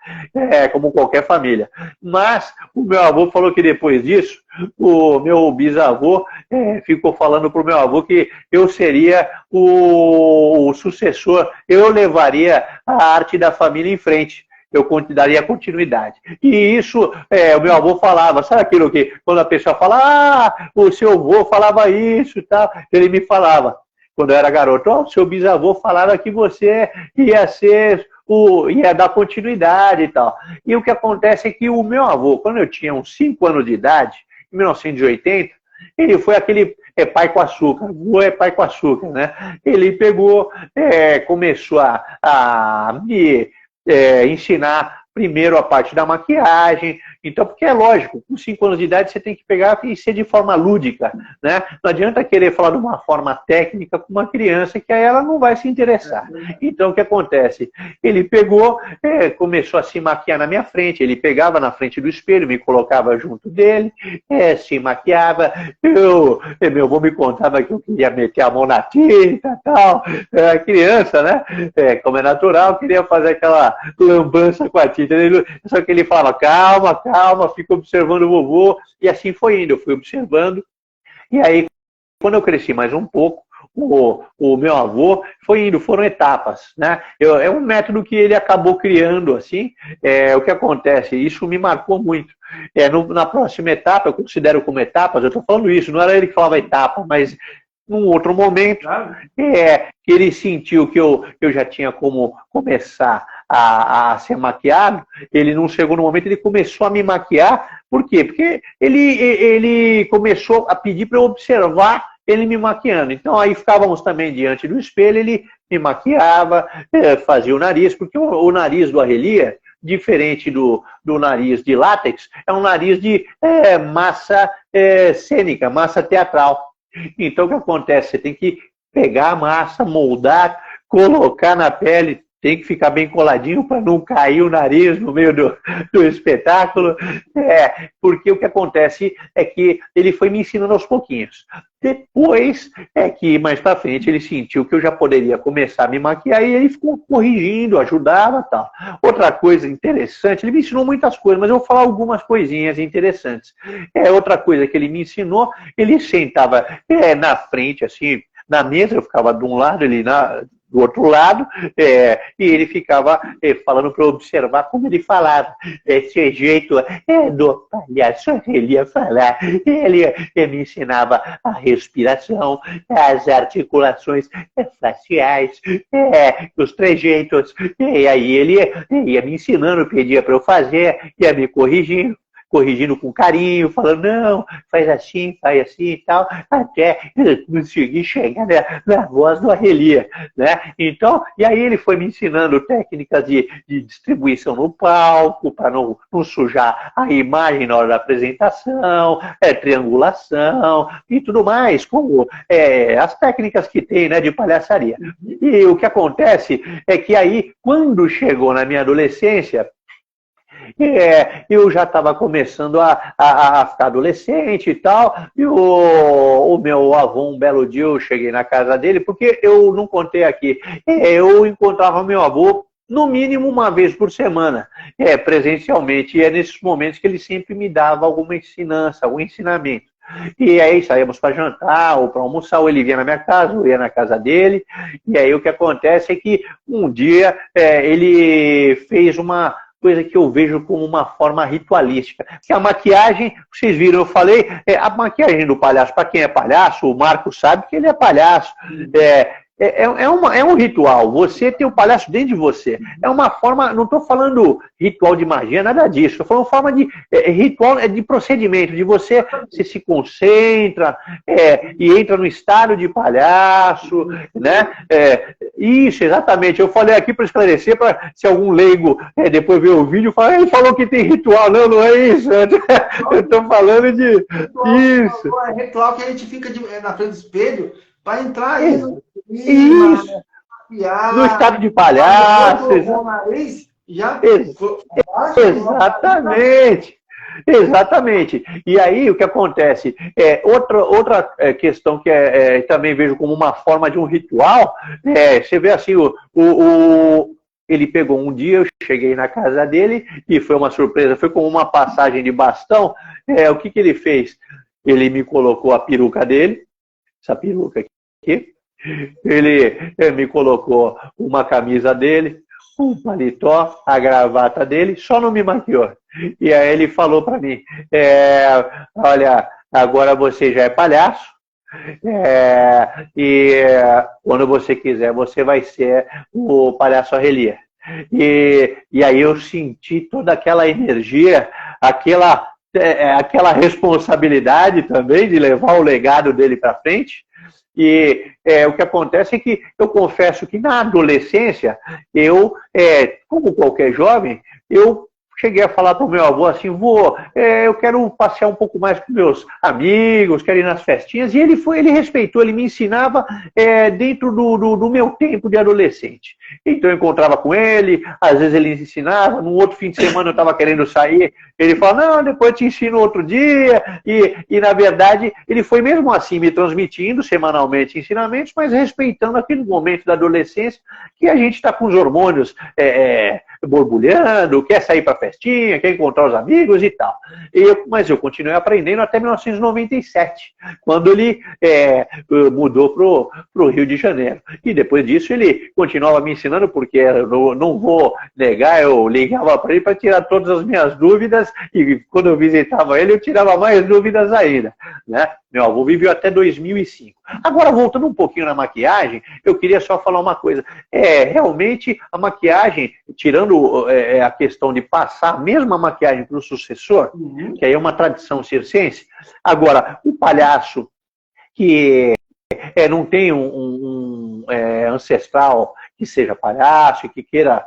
como qualquer família. Mas o meu avô falou que depois disso, o meu bisavô ficou falando para o meu avô que eu seria o sucessor, eu levaria a arte da família em frente. Eu daria continuidade. E isso, o meu avô falava, sabe aquilo que, quando a pessoa fala, o seu avô falava isso e tal, ele me falava, quando eu era garoto, o seu bisavô falava que você ia dar continuidade e tal. E o que acontece é que o meu avô, quando eu tinha uns 5 anos de idade, em 1980, ele foi aquele pai com açúcar, o pai com açúcar, né? Ele pegou, começou a me ensinar primeiro a parte da maquiagem. Então, porque é lógico, com 5 anos de idade você tem que pegar e ser de forma lúdica, né? Não adianta querer falar de uma forma técnica com uma criança que aí ela não vai se interessar. Então, o que acontece? Ele pegou, começou a se maquiar na minha frente, ele pegava na frente do espelho, me colocava junto dele, se maquiava, meu avô me contava que eu queria meter a mão na tinta e tal, criança, né? Como é natural, queria fazer aquela lambança com a tinta, só que ele falava, calma, fica observando o vovô, e assim foi indo, eu fui observando, e aí, quando eu cresci mais um pouco, o meu avô foi indo, foram etapas, né? É um método que ele acabou criando, assim, o que acontece, isso me marcou muito. Na próxima etapa, eu considero como etapas, eu estou falando isso, não era ele que falava etapa, mas num outro momento, que ele sentiu que eu já tinha como começar a ser maquiado, ele num segundo momento ele começou a me maquiar. Por quê? Porque ele começou a pedir para eu observar ele me maquiando. Então aí ficávamos também diante do espelho, ele me maquiava, fazia o nariz, porque o nariz do Arrelia, diferente do nariz de látex, é um nariz de massa cênica, massa teatral. Então o que acontece? Você tem que pegar a massa, moldar, colocar na pele, tem que ficar bem coladinho para não cair o nariz no meio do espetáculo. Porque o que acontece é que ele foi me ensinando aos pouquinhos. Depois que mais para frente ele sentiu que eu já poderia começar a me maquiar e ele ficou corrigindo, ajudava e tal. Outra coisa interessante, ele me ensinou muitas coisas, mas eu vou falar algumas coisinhas interessantes. Outra coisa que ele me ensinou, ele sentava na frente, assim, na mesa, eu ficava de um lado, ele do outro lado, e ele ficava falando para eu observar como ele falava. Esse jeito do palhaço, ele ia falar, ele me ensinava a respiração, as articulações faciais, os trejeitos, e aí ele ia me ensinando, pedia para eu fazer, ia me corrigindo com carinho, falando, não, faz assim e tal, até conseguir chegar na voz do Arrelia, né? Então, e aí ele foi me ensinando técnicas de distribuição no palco, para não sujar a imagem na hora da apresentação, triangulação e tudo mais, como as técnicas que tem, né, de palhaçaria. E o que acontece é que aí, quando chegou na minha adolescência, eu já estava começando a ficar adolescente e tal, e o meu avô, um belo dia, eu cheguei na casa dele, porque eu não contei aqui, eu encontrava meu avô no mínimo uma vez por semana, presencialmente, e é nesses momentos que ele sempre me dava alguma ensinança, algum ensinamento. E aí saíamos para jantar ou para almoçar, ou ele vinha na minha casa, ou ia na casa dele, e aí o que acontece é que um dia ele fez uma coisa que eu vejo como uma forma ritualística. Porque a maquiagem, vocês viram, eu falei, a maquiagem do palhaço, para quem é palhaço, o Marco sabe que ele é palhaço. É um ritual, você tem o palhaço dentro de você. É uma forma, não estou falando ritual de magia, nada disso. Estou falando forma de ritual de procedimento, de você se concentra e entra no estado de palhaço, né? Isso, exatamente. Eu falei aqui para esclarecer, para se algum leigo depois ver o vídeo, fala, ele falou que tem ritual. Não, não é isso. Eu estou falando de isso. É ritual que a gente fica na frente do espelho para entrar aí no isso. No estado de palhaço. Exatamente. Exatamente. E aí o que acontece? Outra questão que também vejo como uma forma de um ritual, você vê assim, ele pegou um dia, eu cheguei na casa dele e foi uma surpresa, foi como uma passagem de bastão. O que ele fez? Ele me colocou a peruca dele, essa peruca aqui, ele me colocou uma camisa dele, um paletó, a gravata dele, só não me maquiou. E aí ele falou para mim, olha, agora você já é palhaço, e quando você quiser, você vai ser o palhaço Arrelia. E aí eu senti toda aquela energia, aquela responsabilidade também de levar o legado dele para frente. E o que acontece é que eu confesso que na adolescência, eu, como qualquer jovem, eu cheguei a falar para o meu avô assim, vô, eu quero passear um pouco mais com meus amigos, quero ir nas festinhas, e ele respeitou, ele me ensinava dentro do meu tempo de adolescente. Então eu encontrava com ele, às vezes ele ensinava, num outro fim de semana eu estava querendo sair, ele falava, não, depois eu te ensino outro dia, e na verdade ele foi mesmo assim me transmitindo semanalmente ensinamentos, mas respeitando aquele momento da adolescência que a gente está com os hormônios borbulhando, quer sair para festinha, quer encontrar os amigos e tal. Mas eu continuei aprendendo até 1997, quando ele mudou para o Rio de Janeiro. E depois disso ele continuava me ensinando, porque eu não vou negar, eu ligava para ele para tirar todas as minhas dúvidas, e quando eu visitava ele eu tirava mais dúvidas ainda, né? Meu avô viveu até 2005. Agora, voltando um pouquinho na maquiagem, eu queria só falar uma coisa. Realmente, a maquiagem, tirando a questão de passar a mesma maquiagem para o sucessor, que aí é uma tradição circense. Agora, o palhaço que não tem um ancestral que seja palhaço e que queira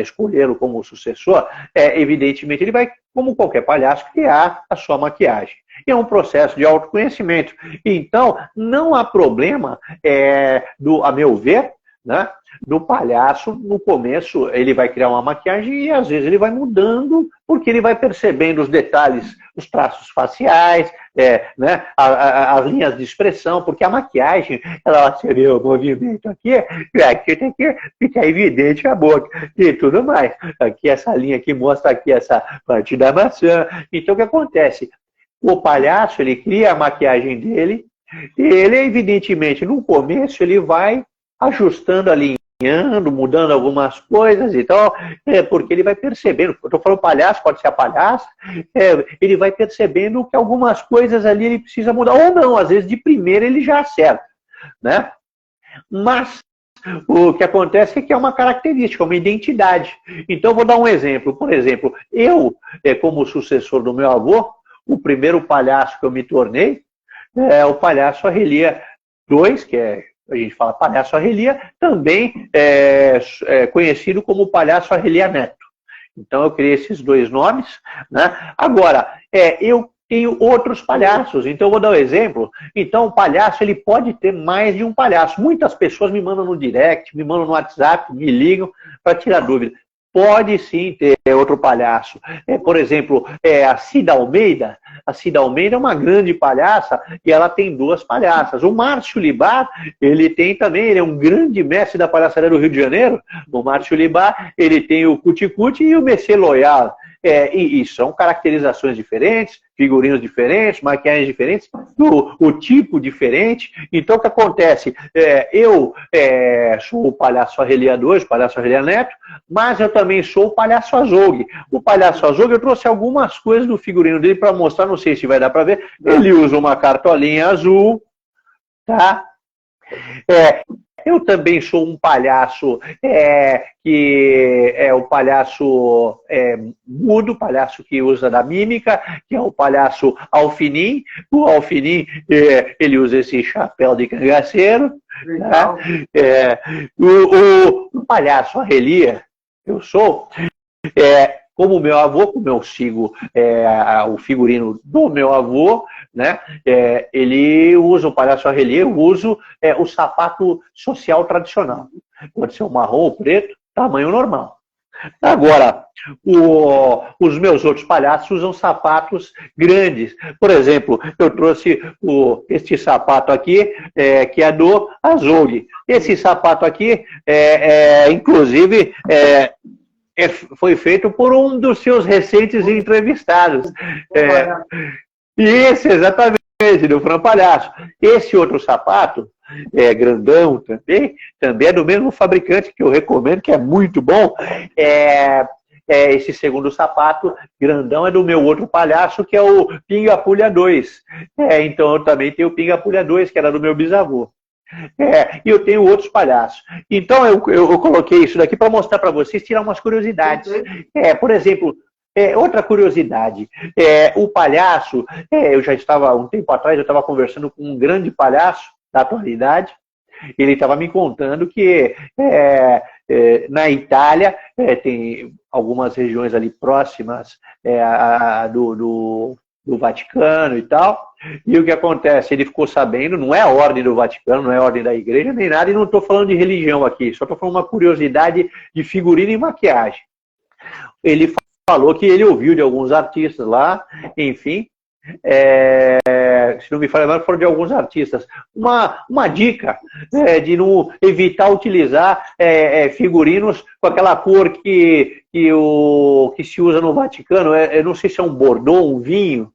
escolhê-lo como sucessor, evidentemente ele vai, como qualquer palhaço, criar a sua maquiagem. E é um processo de autoconhecimento. Então, não há problema, a meu ver, né, do palhaço, no começo, ele vai criar uma maquiagem e às vezes ele vai mudando, porque ele vai percebendo os detalhes, os traços faciais, né, as linhas de expressão, porque a maquiagem, você vê o movimento aqui tem que ficar evidente a boca e tudo mais. Aqui essa linha que mostra aqui essa parte da maçã. Então o que acontece? O palhaço, ele cria a maquiagem dele, Ele, evidentemente, no começo, ele vai ajustando, alinhando, mudando algumas coisas e tal, porque ele vai percebendo, eu estou falando palhaço, pode ser a palhaça, ele vai percebendo que algumas coisas ali ele precisa mudar, ou não, às vezes de primeira ele já acerta, né? Mas o que acontece é que é uma característica, uma identidade. Então, eu vou dar um exemplo. Por exemplo, eu, como sucessor do meu avô, o primeiro palhaço que eu me tornei é o palhaço Arrelia II, que a gente fala palhaço Arrelia, também conhecido como palhaço Arrelia Neto. Então, eu criei esses dois nomes, né? Agora, eu tenho outros palhaços. Então, eu vou dar um exemplo. Então, o palhaço, ele pode ter mais de um palhaço. Muitas pessoas me mandam no direct, me mandam no WhatsApp, me ligam para tirar dúvida. Pode sim ter outro palhaço. Por exemplo, a Cida Almeida. A Cida Almeida é uma grande palhaça e ela tem duas palhaças. O Márcio Libar, ele tem também, ele é um grande mestre da palhaçaria do Rio de Janeiro. O Márcio Libar, ele tem o Cuti-Cuti e o Messê Loyal. E são caracterizações diferentes, figurinos diferentes, maquiagens diferentes, o tipo diferente. Então, o que acontece? Eu sou o palhaço Arrelia II, palhaço Arrelia Neto, mas eu também sou o palhaço Azougue. O palhaço Azougue, eu trouxe algumas coisas do figurino dele para mostrar, não sei se vai dar para ver. Ele usa uma cartolinha azul, tá? Eu também sou um palhaço que é o palhaço mudo, palhaço que usa da mímica, que é o palhaço Alfinim. O Alfinim, ele usa esse chapéu de cangaceiro. Tá? O palhaço Arrelia, eu sou... como meu avô, como eu sigo o figurino do meu avô, né? Ele usa o palhaço Arrelia, eu uso o sapato social tradicional. Pode ser o marrom ou preto, tamanho normal. Agora, os meus outros palhaços usam sapatos grandes. Por exemplo, eu trouxe este sapato aqui, que é do Azougue. Esse sapato aqui, inclusive... foi feito por um dos seus recentes entrevistados. Isso, exatamente, do Fran Palhaço. Esse outro sapato, grandão também é do mesmo fabricante, que eu recomendo, que é muito bom. Esse segundo sapato, grandão, é do meu outro palhaço, que é o Pinga Pulha 2. Então eu também tenho o Pinga Pulha 2, que era do meu bisavô. E eu tenho outros palhaços. Então eu coloquei isso daqui para mostrar para vocês, tirar umas curiosidades. Por exemplo, outra curiosidade, o palhaço, eu já estava, um tempo atrás, eu estava conversando com um grande palhaço da atualidade, ele estava me contando que na Itália, tem algumas regiões ali próximas do Vaticano e tal. E o que acontece? Ele ficou sabendo, não é a ordem do Vaticano, não é a ordem da igreja, nem nada, e não estou falando de religião aqui, só estou falando uma curiosidade de figurino e maquiagem. Ele falou que ele ouviu de alguns artistas lá, enfim, se não me falha mal, foram de alguns artistas. Uma dica de não evitar utilizar figurinos com aquela cor que se usa no Vaticano, eu não sei se é um Bordeaux, um vinho,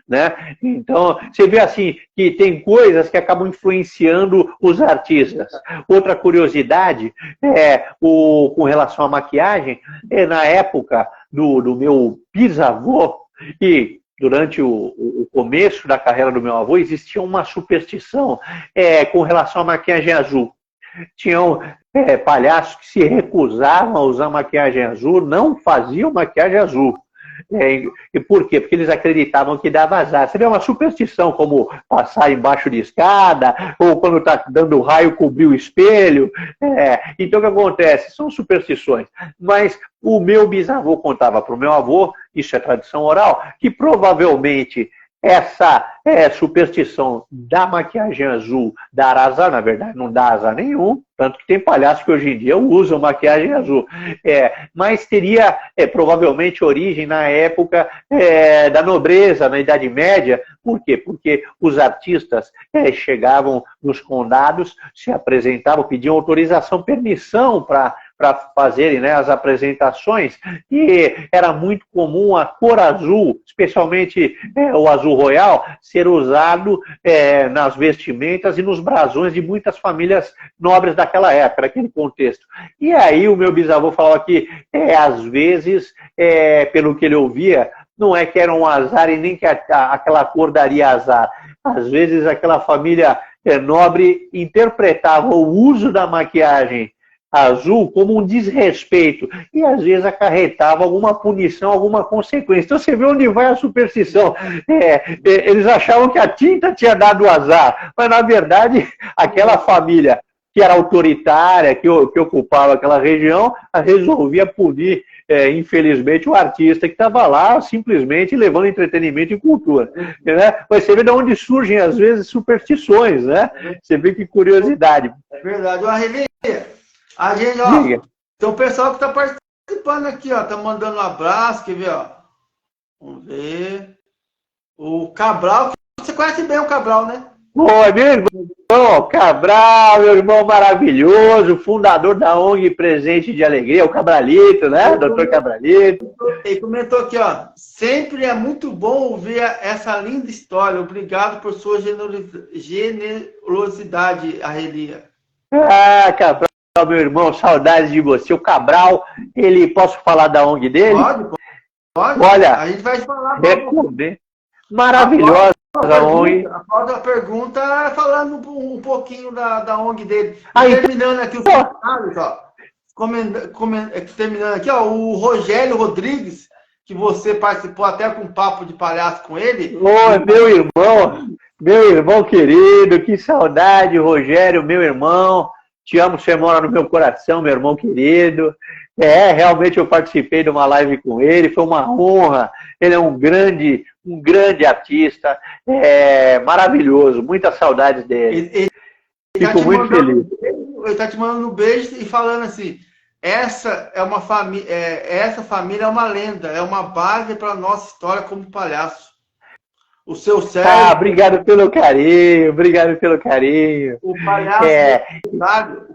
né? Então, você vê assim, que tem coisas que acabam influenciando os artistas. Outra curiosidade, com relação à maquiagem, na época do meu bisavô, e durante o começo da carreira do meu avô, existia uma superstição com relação à maquiagem azul. Tinham palhaços que se recusavam a usar maquiagem azul, não faziam maquiagem azul. E por quê? Porque eles acreditavam que dava azar. Você vê uma superstição, como passar embaixo de escada, ou quando está dando raio, cobrir o espelho. Então, o que acontece? São superstições. Mas o meu bisavô contava para o meu avô, isso é tradição oral, que provavelmente essa superstição da maquiagem azul dar azar, na verdade, não dá azar nenhum, tanto que tem palhaços que hoje em dia usam maquiagem azul. Mas teria provavelmente origem na época da nobreza, na Idade Média. Por quê? Porque os artistas chegavam nos condados, se apresentavam, pediam autorização, permissão para para fazerem, né, as apresentações, e era muito comum a cor azul, especialmente o azul royal, ser usado nas vestimentas e nos brasões de muitas famílias nobres daquela época, daquele contexto. E aí o meu bisavô falava que, às vezes, pelo que ele ouvia, não é que era um azar e nem que aquela cor daria azar. Às vezes aquela família nobre interpretava o uso da maquiagem azul como um desrespeito e às vezes acarretava alguma punição, alguma consequência. Então você vê onde vai a superstição. Eles achavam que a tinta tinha dado azar, mas na verdade aquela família que era autoritária, que ocupava aquela região, resolvia punir, infelizmente, o artista que estava lá simplesmente levando entretenimento e cultura. Né? Mas você vê de onde surgem, às vezes, superstições, né? Você vê que curiosidade. É verdade. A gente, ó, tem um pessoal que está participando aqui, ó, tá mandando um abraço, quer ver, ó? Vamos ver. O Cabral, você conhece bem o Cabral, né? Oi, meu irmão Cabral, meu irmão maravilhoso, fundador da ONG Presente de Alegria, o Cabralito, né? Doutor Cabralito. Ele comentou aqui, ó, sempre é muito bom ouvir essa linda história. Obrigado por sua generosidade, Arrelia. Ah, Cabral, meu irmão, saudades de você. O Cabral, posso falar da ONG dele? Pode. Olha, a gente vai falar. Maravilhosa a ONG. Após a pergunta, falando um pouquinho da ONG dele. Terminando aqui o comentário, ó. Terminando aqui, ó, o Rogério Rodrigues, que você participou até com um papo de palhaço com ele. Oi, meu irmão querido, que saudade, Rogério, meu irmão. Te amo, você mora no meu coração, meu irmão querido. Realmente eu participei de uma live com ele, foi uma honra. Ele é um grande artista, maravilhoso, muitas saudades dele. Fico muito feliz. Ele está te mandando um beijo e falando assim, essa família é uma lenda, é uma base para a nossa história como palhaço. O seu cérebro... obrigado pelo carinho, O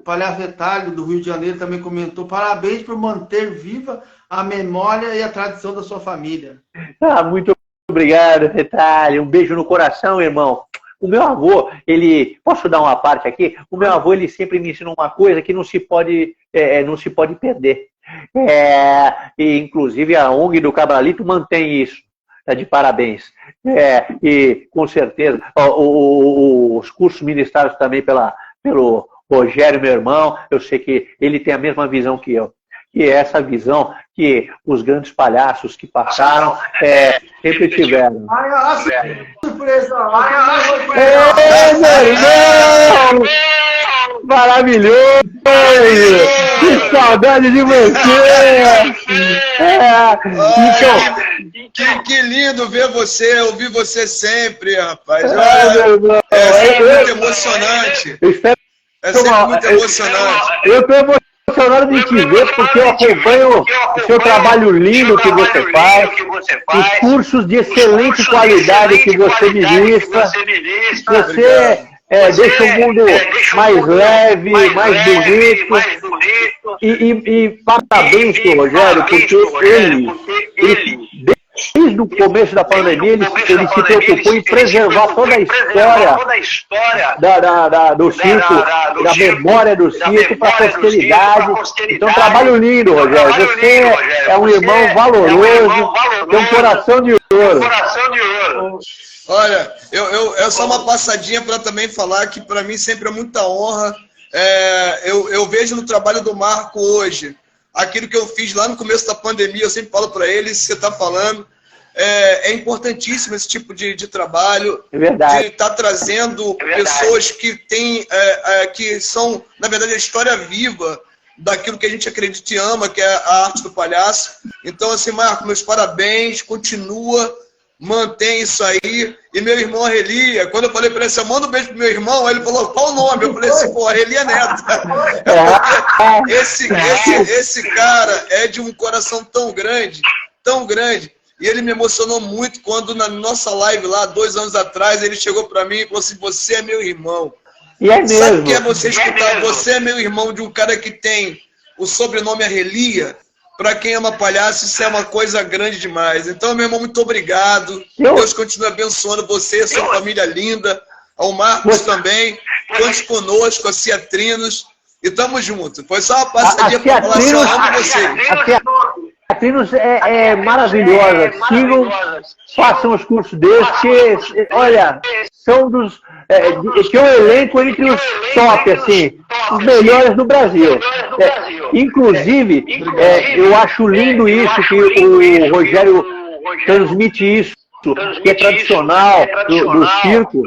palhaço Etalho do Rio de Janeiro também comentou, parabéns por manter viva a memória e a tradição da sua família. Muito obrigado, Etalho. Um beijo no coração, irmão. O meu avô, posso dar uma parte aqui? O meu avô, ele sempre me ensinou uma coisa que não se pode perder. E, inclusive, a ONG do Cabralito mantém isso. Tá de parabéns. E com certeza, os cursos ministrados também pelo Rogério, meu irmão, eu sei que ele tem a mesma visão que eu. E é essa visão que os grandes palhaços que passaram sempre tiveram. Surpresa! Meu irmão! Maravilhoso! Que saudade de você! Que lindo ver você, ouvir você sempre, rapaz. É sempre muito emocionante. É sempre muito emocionante. Eu estou emocionado de te ver porque eu acompanho o seu trabalho lindo que você faz, os cursos de excelente qualidade que você ministra. Você deixa o mundo mais leve, mais bonito. E parabéns pro Rogério, porque ele desde o começo da pandemia, ele se preocupou em preservar toda a história do circo, da memória do circo para a posteridade. Então, trabalho lindo, Rogério. Você é um irmão valoroso, tem um coração de ouro. Olha, eu só uma passadinha para também falar que para mim sempre é muita honra. Eu vejo no trabalho do Marco hoje aquilo que eu fiz lá no começo da pandemia. Eu sempre falo para ele, se você está falando, é importantíssimo esse tipo de trabalho. É verdade. De estar trazendo pessoas que têm, que são, na verdade, a história viva daquilo que a gente acredita e ama, que é a arte do palhaço. Então, assim, Marco, meus parabéns, continua, mantém isso aí. E meu irmão Arrelia, quando eu falei para ele, você manda um beijo pro meu irmão, ele falou, qual o nome? Eu falei assim, pô, Arrelia Neto. Esse cara é de um coração tão grande, e ele me emocionou muito quando na nossa live lá, 2 anos atrás, ele chegou para mim e falou assim, você é meu irmão. E é mesmo. Sabe o que é você escutar? Você é meu irmão, de um cara que tem o sobrenome Arrelia, para quem ama palhaço, isso é uma coisa grande demais. Então, meu irmão, muito obrigado. Deus continue abençoando você, sua família linda, ao Marcos também. Conte conosco, a Ciatrinos. E tamo junto. Foi só uma passadinha para falar só o nome de vocês. A Ciatrinos é maravilhosa. Sigam, façam os cursos deles, que, olha, são dos... que é um elenco entre os top, assim, os melhores do Brasil. Inclusive, eu acho lindo isso, que o Rogério transmite isso, que é tradicional do circo.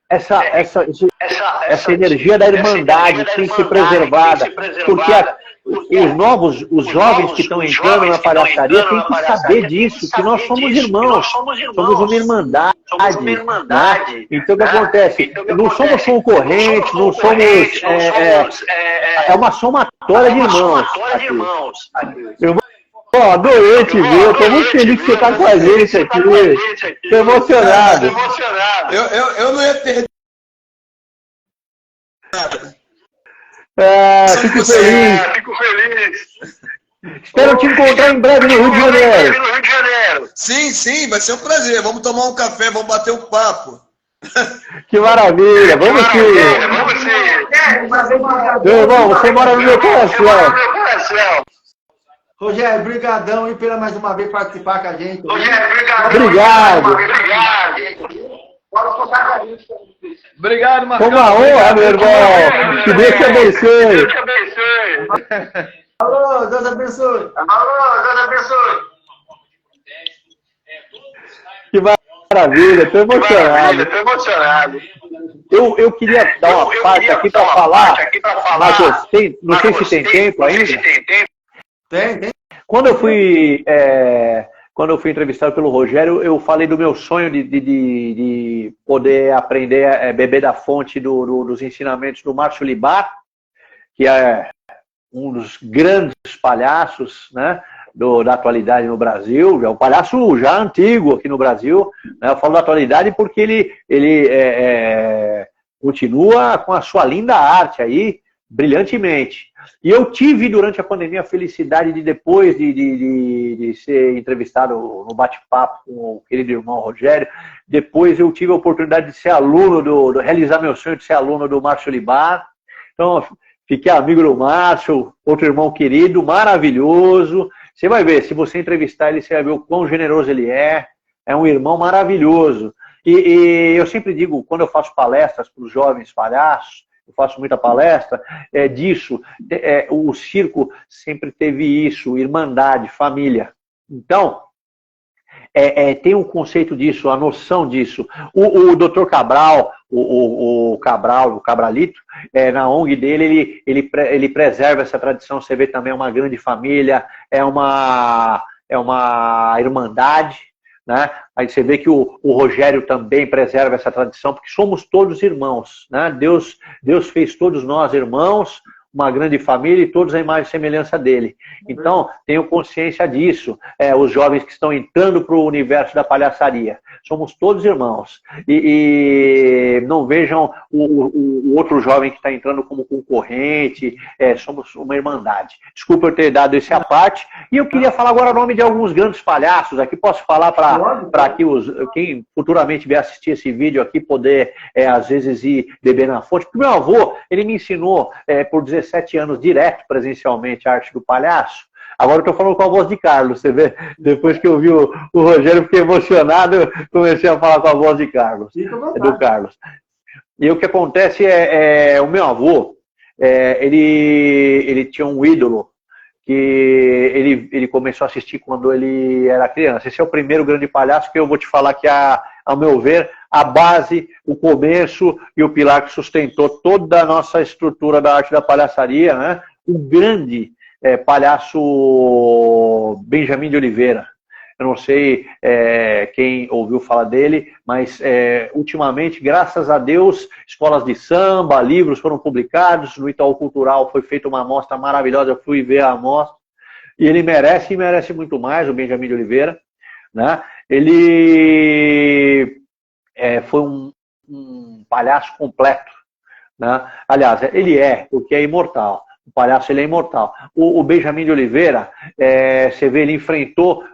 Essa energia da irmandade tem que ser preservada, porque os jovens que estão entrando na palhaçaria têm que saber disso, que nós somos irmãos, somos uma irmandade. Né? Então o que acontece? Não somos concorrentes, não somos. É uma somatória de irmãos. Ó, adorei te ver, eu tô muito feliz que você tá com a gente aqui. Tô emocionado. Eu não ia perder nada. Fico feliz. Espero te encontrar em breve no Rio de Janeiro. Sim, vai ser um prazer. Vamos tomar um café, vamos bater um papo. Que maravilha, vamos sim. Meu irmão, você mora no meu coração. Rogério, brigadão aí pela mais uma vez participar com a gente. Obrigado. Obrigado, Marcão. Foi uma honra, meu irmão. Que Deus te abençoe. Alô, Deus abençoe. Que maravilha, estou emocionado. Eu queria dar uma parte aqui para falar, Marcos, não sei se tem tempo ainda. Tem. Quando eu fui entrevistado pelo Rogério, eu falei do meu sonho de poder aprender a beber da fonte dos ensinamentos do Márcio Libar, que é um dos grandes palhaços, né, da atualidade no Brasil. É um palhaço já antigo aqui no Brasil. Né, eu falo da atualidade porque ele continua com a sua linda arte aí, brilhantemente. E eu tive, durante a pandemia, a felicidade de, depois de ser entrevistado no bate-papo com o querido irmão Rogério, depois eu tive a oportunidade de ser aluno, realizar meu sonho de ser aluno do Márcio Libar. Então, fiquei amigo do Márcio, outro irmão querido, maravilhoso. Você vai ver, se você entrevistar ele, você vai ver o quão generoso ele é. É um irmão maravilhoso. E eu sempre digo, quando eu faço palestras para os jovens palhaços, eu faço muita palestra, disso, o circo sempre teve isso, irmandade, família. Então, tem um conceito disso, a noção disso. O Dr. Cabral, o Cabralito, na ONG dele, ele preserva essa tradição. Você vê também uma grande família, é uma irmandade. Né? Aí você vê que o Rogério também preserva essa tradição, porque somos todos irmãos. Né? Deus fez todos nós irmãos, uma grande família, e todos a imagem e semelhança dele. Então, tenham consciência disso, os jovens que estão entrando para o universo da palhaçaria. Somos todos irmãos. E não vejam o outro jovem que está entrando como concorrente, somos uma irmandade. Desculpa eu ter dado esse à parte. E eu queria falar agora o nome de alguns grandes palhaços aqui. Posso falar para que quem futuramente vier assistir esse vídeo aqui poder, às vezes, ir beber na fonte. Porque meu avô, ele me ensinou por 17 anos direto, presencialmente, a arte do palhaço. Agora eu estou falando com a voz de Carlos, você vê? Depois que eu vi o Rogério, fiquei emocionado, eu comecei a falar com a voz de Carlos, do Carlos. E o que acontece o meu avô, ele tinha um ídolo que ele começou a assistir quando ele era criança. Esse é o primeiro grande palhaço que eu vou te falar que, ao meu ver, a base, o começo e o pilar que sustentou toda a nossa estrutura da arte da palhaçaria, né? O grande palhaço Benjamin de Oliveira. Eu não sei quem ouviu falar dele, mas ultimamente, graças a Deus, escolas de samba, livros foram publicados, no Itaú Cultural foi feita uma amostra maravilhosa, eu fui ver a amostra, e ele merece, e merece muito mais, o Benjamin de Oliveira. Né? Ele foi um palhaço completo. Né? Aliás, ele porque é imortal. O palhaço ele é imortal. O Benjamin de Oliveira, você vê, ele enfrentou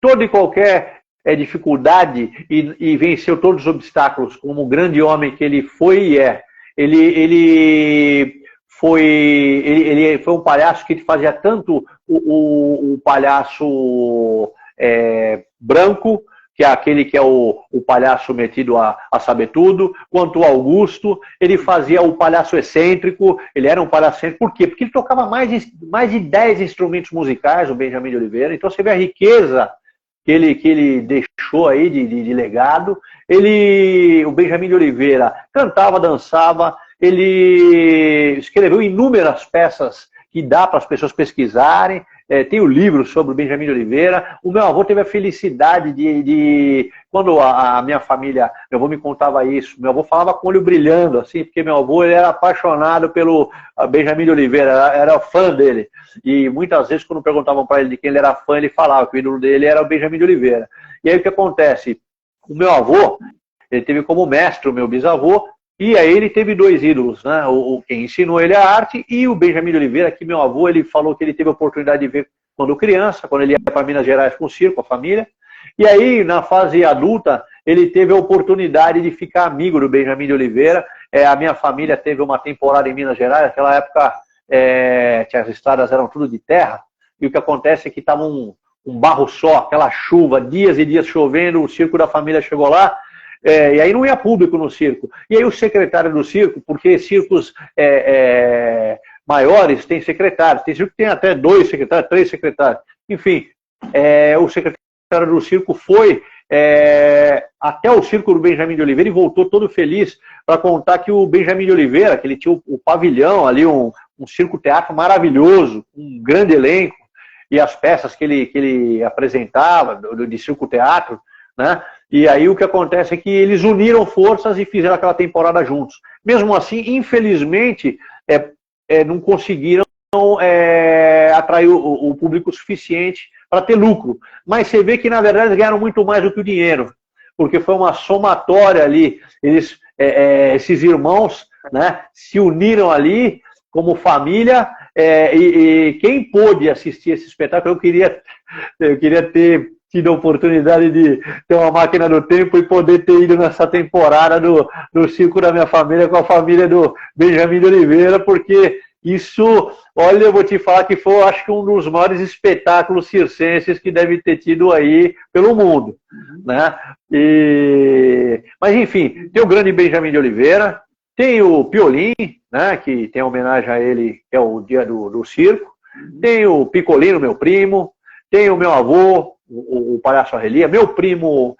toda e qualquer dificuldade e venceu todos os obstáculos, como o grande homem que ele foi e é. Ele foi um palhaço que fazia tanto o palhaço branco, que é aquele que é o palhaço metido a saber tudo, quanto o Augusto. Ele fazia o palhaço excêntrico, ele era um palhaço excêntrico. Por quê? Porque ele tocava mais de 10 instrumentos musicais, o Benjamin de Oliveira. Então você vê a riqueza que ele deixou aí de legado. O Benjamin de Oliveira cantava, dançava, ele escreveu inúmeras peças que dá para as pessoas pesquisarem. Tem o livro sobre o Benjamin de Oliveira. O meu avô teve a felicidade quando a minha família, meu avô me contava isso, meu avô falava com o olho brilhando, assim, porque meu avô ele era apaixonado pelo Benjamin de Oliveira, era fã dele. E muitas vezes, quando perguntavam para ele de quem ele era fã, ele falava que o ídolo dele era o Benjamin de Oliveira. E aí o que acontece? O meu avô, ele teve como mestre o meu bisavô, e aí ele teve 2 ídolos, né? Quem ensinou ele a arte e o Benjamin de Oliveira, que meu avô, ele falou que ele teve a oportunidade de ver quando criança, quando ele ia para Minas Gerais com o circo, a família. E aí, na fase adulta, ele teve a oportunidade de ficar amigo do Benjamin de Oliveira. A minha família teve uma temporada em Minas Gerais, naquela época as estradas eram tudo de terra, e o que acontece é que estava um barro só, aquela chuva, dias e dias chovendo, o circo da família chegou lá, e aí não ia público no circo. E aí o secretário do circo, porque circos maiores têm secretários, tem circo que tem até 2 secretários, 3 secretários. Enfim, o secretário do circo foi até o circo do Benjamin de Oliveira e voltou todo feliz para contar que o Benjamin de Oliveira, que ele tinha o pavilhão ali, um circo-teatro maravilhoso, um grande elenco, e as peças que ele apresentava de circo-teatro, né? E aí o que acontece é que eles uniram forças e fizeram aquela temporada juntos. Mesmo assim, infelizmente, não conseguiram atrair o público suficiente para ter lucro. Mas você vê que, na verdade, eles ganharam muito mais do que o dinheiro, porque foi uma somatória ali. Esses irmãos, né, se uniram ali como família, e quem pôde assistir esse espetáculo, eu queria ter tido a oportunidade de ter uma máquina do tempo e poder ter ido nessa temporada do circo da minha família com a família do Benjamin de Oliveira, porque isso, olha, eu vou te falar que foi, acho que um dos maiores espetáculos circenses que deve ter tido aí pelo mundo, né? Mas enfim, tem o grande Benjamin de Oliveira, tem o Piolim, né, que tem homenagem a ele, que é o dia do circo, tem o Picolino, meu primo, tem o meu avô, o palhaço Arrelia, meu primo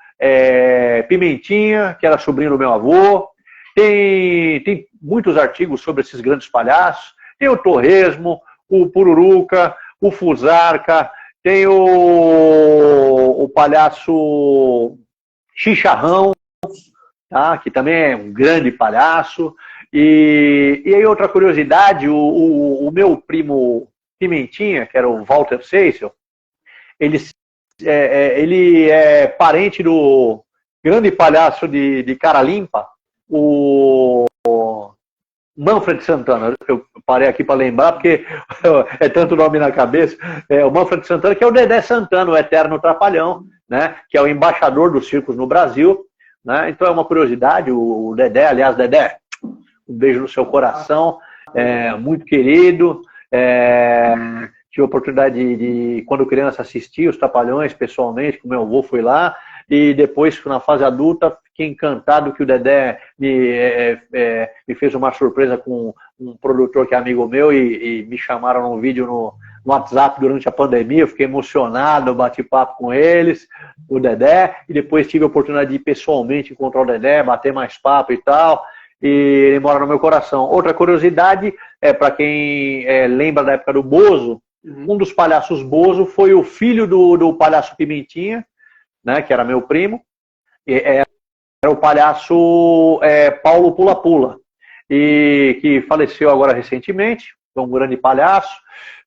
Pimentinha, que era sobrinho do meu avô. Tem muitos artigos sobre esses grandes palhaços. Tem o Torresmo, o Pururuca, o Fusarca, tem o palhaço Chicharrão, tá? Que também é um grande palhaço. E aí outra curiosidade, o meu primo Pimentinha, que era o Walter Seissel, ele é parente do grande palhaço de cara limpa, o Manfred Santana. Eu parei aqui para lembrar, porque é tanto nome na cabeça. O Manfred Santana, que é o Dedé Santana, o eterno trapalhão, né, que é o embaixador dos circos no Brasil, né? Então é uma curiosidade, o Dedé, aliás, Dedé, um beijo no seu coração, muito querido. Tive a oportunidade de, quando criança, assistir os Trapalhões pessoalmente, com meu avô fui lá, e depois, na fase adulta, fiquei encantado que o Dedé me fez uma surpresa com um produtor que é amigo meu, e me chamaram num vídeo no WhatsApp durante a pandemia. Eu fiquei emocionado, bati papo com eles, o Dedé, e depois tive a oportunidade de ir pessoalmente encontrar o Dedé, bater mais papo e tal, e ele mora no meu coração. Outra curiosidade, para quem lembra da época do Bozo, um dos palhaços Bozo foi o filho do palhaço Pimentinha, né, que era meu primo, era o palhaço Paulo Pula Pula, e que faleceu agora recentemente, foi um grande palhaço.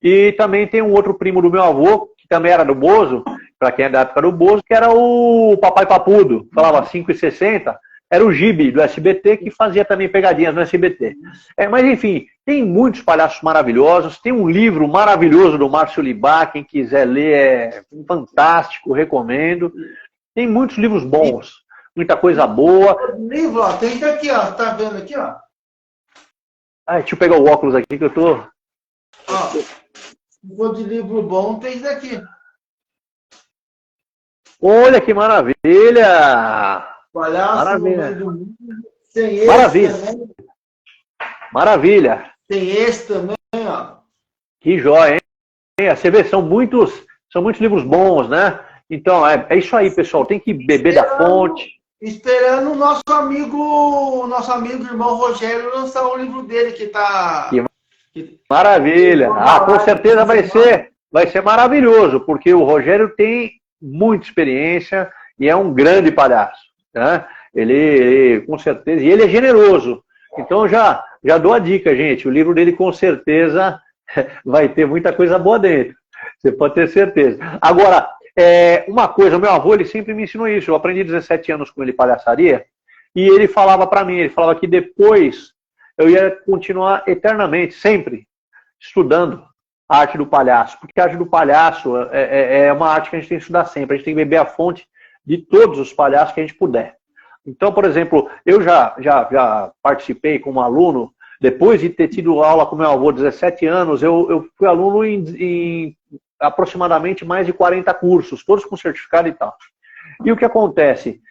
E também tem um outro primo do meu avô, que também era do Bozo, para quem é da época do Bozo, que era o Papai Papudo, falava 5,60, era o Gibi do SBT, que fazia também pegadinhas no SBT. Mas enfim, tem muitos palhaços maravilhosos, tem um livro maravilhoso do Márcio Libá, quem quiser ler é fantástico, recomendo. Tem muitos livros bons, muita coisa boa. Livro, ó, tem esse aqui, ó, tá vendo aqui, ó? Deixa eu pegar o óculos aqui que eu tô... Ó, se for de livro bom, tem esse aqui. Olha que maravilha! Palhaço Maravilha. no meio do mundo. Tem esse Maravilha. também. Maravilha! Tem esse também, ó. Que joia, hein? Você vê, são muitos livros bons, né? Então, é isso aí, pessoal. Tem que beber da fonte. Esperando o nosso amigo, irmão Rogério lançar o livro dele, que tá... Maravilha! Com certeza vai ser maravilhoso, porque o Rogério tem muita experiência e é um grande palhaço, né? Ele com certeza, e ele é generoso. Então já dou a dica, gente. O livro dele com certeza vai ter muita coisa boa dentro. Você pode ter certeza. Agora, uma coisa, o meu avô ele sempre me ensinou isso. Eu aprendi 17 anos com ele palhaçaria e ele falava para mim, ele falava que depois eu ia continuar eternamente, sempre estudando a arte do palhaço, porque a arte do palhaço é uma arte que a gente tem que estudar sempre, a gente tem que beber a fonte de todos os palhaços que a gente puder. Então, por exemplo, eu já participei como aluno, depois de ter tido aula com meu avô 17 anos, eu fui aluno em aproximadamente mais de 40 cursos, todos com certificado e tal. E o que acontece?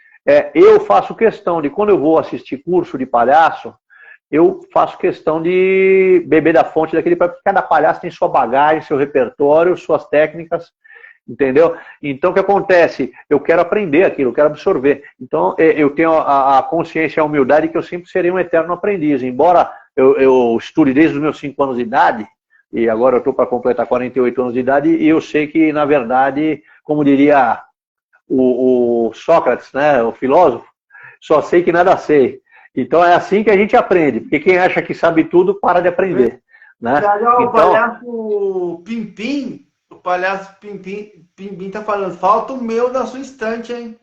Eu faço questão de, quando eu vou assistir curso de palhaço, eu faço questão de beber da fonte daquele, porque cada palhaço tem sua bagagem, seu repertório, suas técnicas, entendeu? Então, o que acontece? Eu quero aprender aquilo, eu quero absorver. Então, eu tenho a consciência e a humildade que eu sempre serei um eterno aprendiz. Embora eu estude desde os meus 5 anos de idade, e agora eu estou para completar 48 anos de idade, e eu sei que, na verdade, como diria o Sócrates, né, o filósofo, só sei que nada sei. Então é assim que a gente aprende, porque quem acha que sabe tudo, para de aprender. Né? O palhaço Pimpim tá falando, falta o meu da sua estante, hein?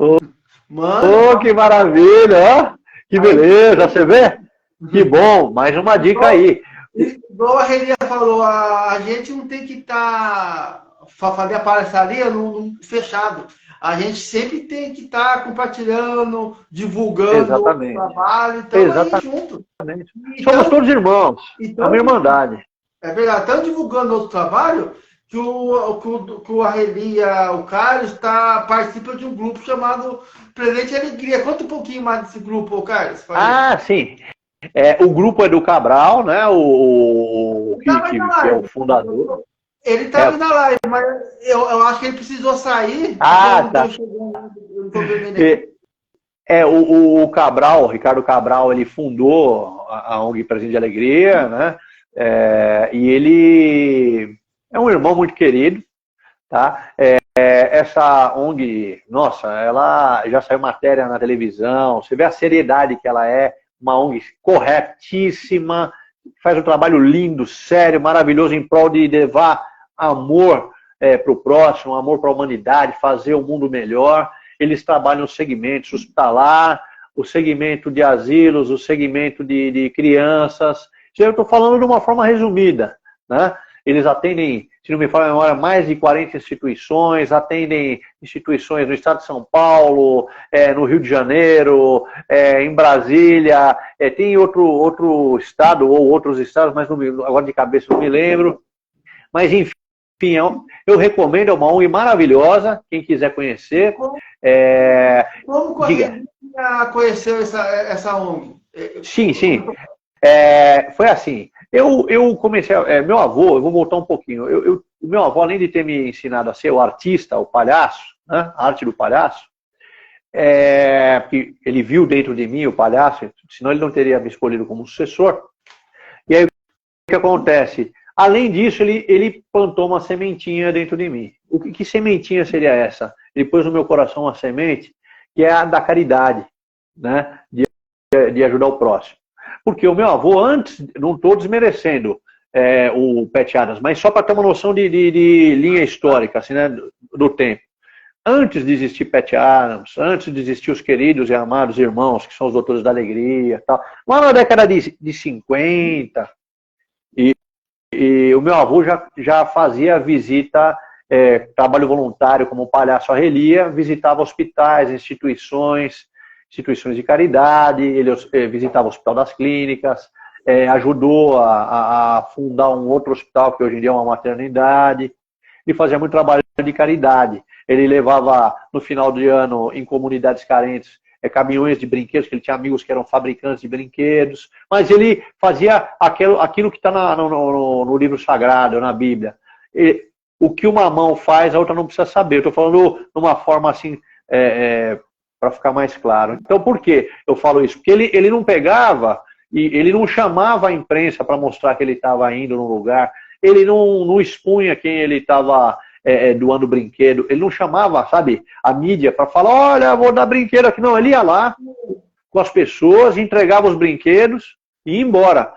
Mano, que maravilha, ó. Que beleza, você vê? Que bom, mais uma dica aí. Igual a Relia falou, a gente não tem que fazer a palhaçaria no fechado. A gente sempre tem que estar compartilhando, divulgando o trabalho, então aí junto. Então, somos todos irmãos, é uma irmandade. É verdade, estão divulgando outro trabalho que o Arrelia, o Carlos, participa de um grupo chamado Presente e Alegria. Conta um pouquinho mais desse grupo, Carlos. Sim. O grupo é do Cabral, né? Que é o fundador. Ele estava na live, mas eu acho que ele precisou sair. Tá. O Cabral, o Ricardo Cabral, ele fundou a ONG Presente de Alegria, né? E ele é um irmão muito querido, tá? Essa ONG, nossa, ela já saiu matéria na televisão, você vê a seriedade que ela é, uma ONG corretíssima, faz um trabalho lindo, sério, maravilhoso, em prol de levar amor para o próximo, amor para a humanidade, fazer o mundo melhor. Eles trabalham os segmentos hospitalar, o segmento de asilos, o segmento de crianças. Eu estou falando de uma forma resumida, né? Eles atendem, se não me falha a memória, mais de 40 instituições, atendem instituições no estado de São Paulo, no Rio de Janeiro, em Brasília, tem outro estado ou outros estados, mas agora de cabeça não me lembro. Mas, enfim, eu recomendo, é uma ONG maravilhosa, quem quiser conhecer. Como conheceu essa ONG? Sim. Foi assim. Eu comecei, meu avô, eu vou voltar um pouquinho. O meu avô, além de ter me ensinado a ser o artista, o palhaço, né, a arte do palhaço, que ele viu dentro de mim o palhaço, senão ele não teria me escolhido como sucessor. E aí o que acontece? Além disso, ele plantou uma sementinha dentro de mim. Que sementinha seria essa? Ele pôs no meu coração uma semente que é a da caridade, né, de ajudar o próximo. Porque o meu avô, antes, não estou desmerecendo o Pat Adams, mas só para ter uma noção de linha histórica, assim, né, do tempo. antes de existir Pat Adams, antes de existir os queridos e amados irmãos, que são os Doutores da Alegria, tal, lá na década de 50, e o meu avô já fazia visita, trabalho voluntário como palhaço Arrelia, visitava hospitais, instituições de caridade, ele visitava o Hospital das Clínicas, ajudou a fundar um outro hospital, que hoje em dia é uma maternidade, e fazia muito trabalho de caridade. Ele levava, no final de ano, em comunidades carentes, caminhões de brinquedos, que ele tinha amigos que eram fabricantes de brinquedos, mas ele fazia aquilo que está no livro sagrado, na Bíblia. O que uma mão faz, a outra não precisa saber. Eu estou falando de uma forma assim, para ficar mais claro. Então, por que eu falo isso? Porque ele não pegava e ele não chamava a imprensa para mostrar que ele estava indo num lugar, ele não expunha quem ele estava doando brinquedo, ele não chamava, sabe, a mídia para falar, olha, vou dar brinquedo aqui. Não, ele ia lá com as pessoas, entregava os brinquedos e ia embora.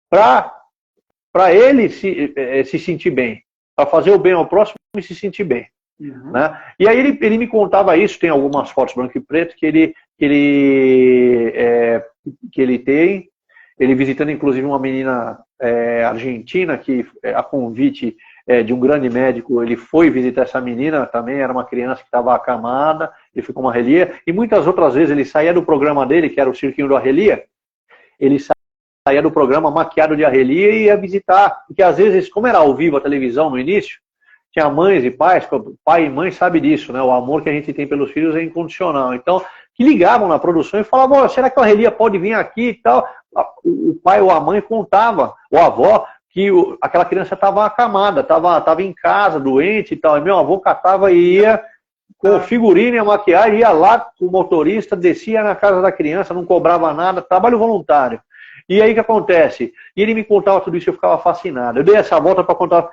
Para ele se sentir bem, para fazer o bem ao próximo e se sentir bem. Uhum. Né? E aí ele me contava isso, tem algumas fotos branco e preto que ele tem, ele visitando inclusive uma menina argentina, que a convite de um grande médico, ele foi visitar essa menina também, era uma criança que estava acamada, ele ficou uma Arrelia, e muitas outras vezes ele saía do programa dele, que era o Cirquinho do Arrelia, ele saía do programa maquiado de Arrelia e ia visitar, porque às vezes, como era ao vivo a televisão no início, tinha mães e pais, pai e mãe sabe disso, né? O amor que a gente tem pelos filhos é incondicional. Então, que ligavam na produção e falavam, será que a Arrelia pode vir aqui e tal? O pai ou a mãe contava, ou a avó, que aquela criança estava acamada, estava em casa, doente e tal. E meu avô catava e ia com o figurino e a maquiagem, ia lá com o motorista, descia na casa da criança, não cobrava nada, trabalho voluntário. E aí o que acontece? E ele me contava tudo isso e eu ficava fascinado. Eu dei essa volta para contar.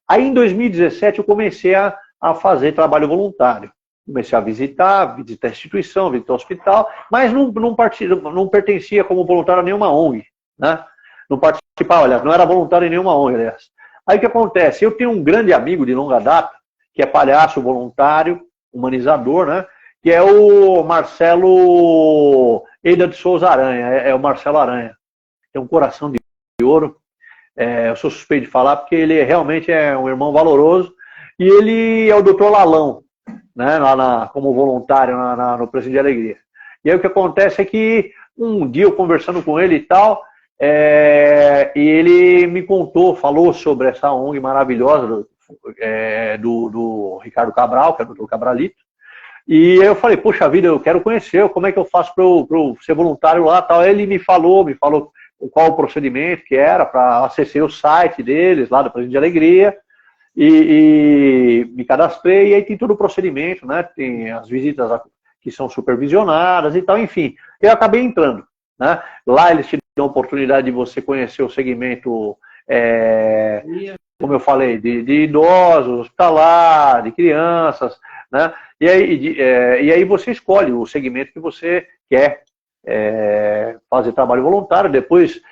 Aí em 2017 eu comecei a fazer trabalho voluntário. Comecei a visitar a instituição, visitar o hospital, mas não pertencia como voluntário a nenhuma ONG, né? Não participava, olha, não era voluntário em nenhuma ONG, aliás. Aí o que acontece? Eu tenho um grande amigo de longa data, que é palhaço voluntário, humanizador, né? Que é o Marcelo Eida de Souza Aranha, é o Marcelo Aranha. Tem um coração de ouro. Eu sou suspeito de falar porque ele realmente é um irmão valoroso. E ele é o Dr. Lalão, né? Como voluntário no Presídio de Alegria. E aí o que acontece é que um dia eu conversando com ele e tal, e ele me falou sobre essa ONG maravilhosa do Ricardo Cabral, que é o Dr. Cabralito. E aí eu falei, poxa vida, eu quero conhecer, como é que eu faço para eu ser voluntário lá tal. Aí ele me falou qual o procedimento que era, para acessar o site deles, lá do Presídio de Alegria, e me cadastrei, e aí tem todo o procedimento, né? Tem as visitas que são supervisionadas e tal, enfim. Eu acabei entrando, né? Lá eles te dão a oportunidade de você conhecer o segmento, como eu falei, de idosos, hospitalar, de crianças, né? E aí você escolhe o segmento que você quer fazer trabalho voluntário, depois,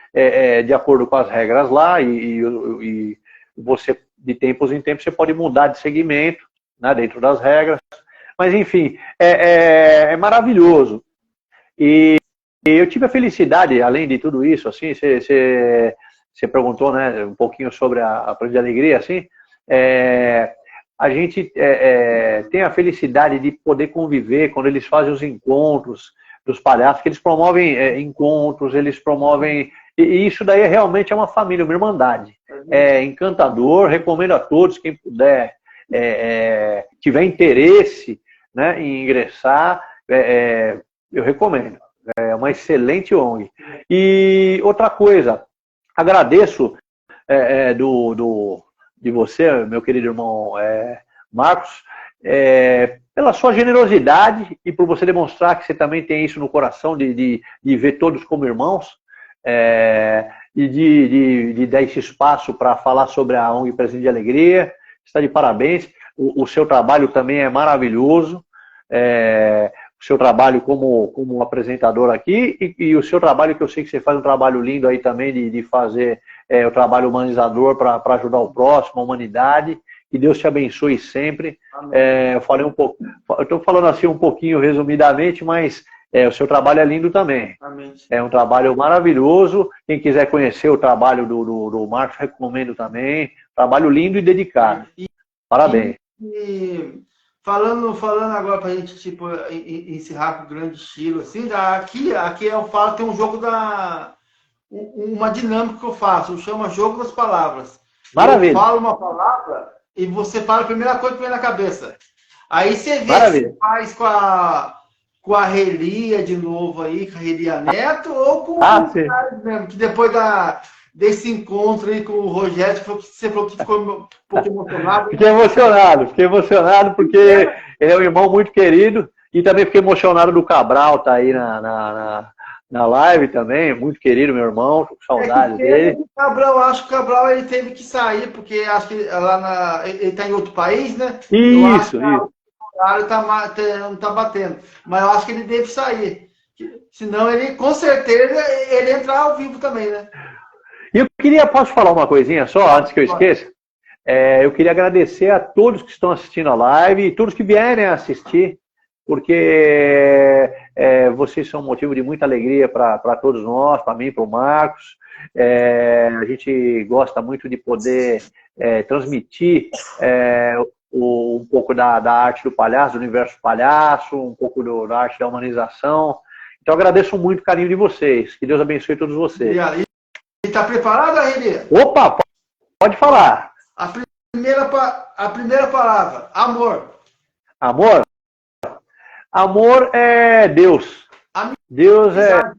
de acordo com as regras lá, e você, de tempos em tempos, você pode mudar de segmento, né, dentro das regras, mas enfim, é maravilhoso. E eu tive a felicidade, além de tudo isso, assim, você perguntou, né, um pouquinho sobre a Presídio de Alegria, assim, a gente tem a felicidade de poder conviver quando eles fazem os encontros dos palhaços, que eles promovem encontros, eles promovem... E isso daí realmente é uma família, uma irmandade. É encantador, recomendo a todos, quem puder, tiver interesse, né, em ingressar, eu recomendo. É uma excelente ONG. E outra coisa, agradeço de você, meu querido irmão Marcos, pela sua generosidade e por você demonstrar que você também tem isso no coração de ver todos como irmãos, e de dar esse espaço para falar sobre a ONG Presídio de Alegria. Está de parabéns. O seu trabalho também é maravilhoso. O seu trabalho como apresentador aqui e o seu trabalho, que eu sei que você faz um trabalho lindo aí também de fazer o trabalho humanizador para ajudar o próximo, a humanidade. que Deus te abençoe sempre. Amém. Eu falei um pouco, eu estou falando assim um pouquinho resumidamente, mas o seu trabalho é lindo também. Amém. É um trabalho maravilhoso. Quem quiser conhecer o trabalho do Marcos, recomendo também. Trabalho lindo e dedicado. Parabéns. E falando agora pra gente, tipo, encerrar com grande estilo, assim, aqui eu falo, tem um jogo uma dinâmica que eu faço, chama Jogo das Palavras. Maravilha. Eu falo uma palavra e você fala a primeira coisa que vem na cabeça. Aí você vê Maravilha. se faz com a Relia de novo aí, com a Relia Neto, ou com o Carlos mesmo, que depois desse encontro aí com o Rogério, você falou que ficou um pouco emocionado. Fiquei emocionado porque ele é um irmão muito querido e também fiquei emocionado do Cabral, tá aí na live também, muito querido, meu irmão, tô com saudade dele. Acho que o Cabral ele teve que sair, porque acho que ele tá em outro país, né? Isso. O horário não tá batendo, mas eu acho que ele deve sair. Senão ele, com certeza, ele entrar ao vivo também, né? E posso falar uma coisinha só, antes que eu esqueça? Eu queria agradecer a todos que estão assistindo a live e todos que vierem a assistir, porque vocês são motivo de muita alegria para todos nós, para mim, para o Marcos. A gente gosta muito de poder transmitir um pouco da arte do palhaço, do universo do palhaço, um pouco da arte da humanização. Então, agradeço muito o carinho de vocês. Que Deus abençoe todos vocês. E está preparado, Arelia? Opa, pode falar. A primeira palavra, amor. Amor? Amor é Deus. Deus é...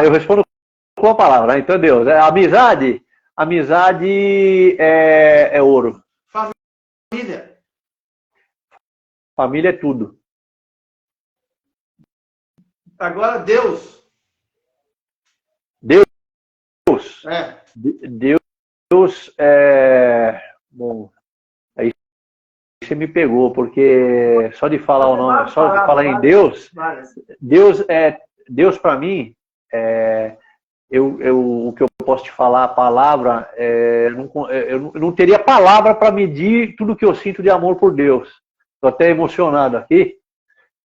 eu respondo com a palavra, né? Então Deus. Amizade? Amizade é ouro. Família? Família é tudo. Agora Deus. Deus bom, aí você me pegou, porque só de falar o nome, só de falar em Deus, Deus para mim, o que eu posso te falar, a palavra, eu não teria palavra para medir tudo que eu sinto de amor por Deus. Estou até emocionado aqui,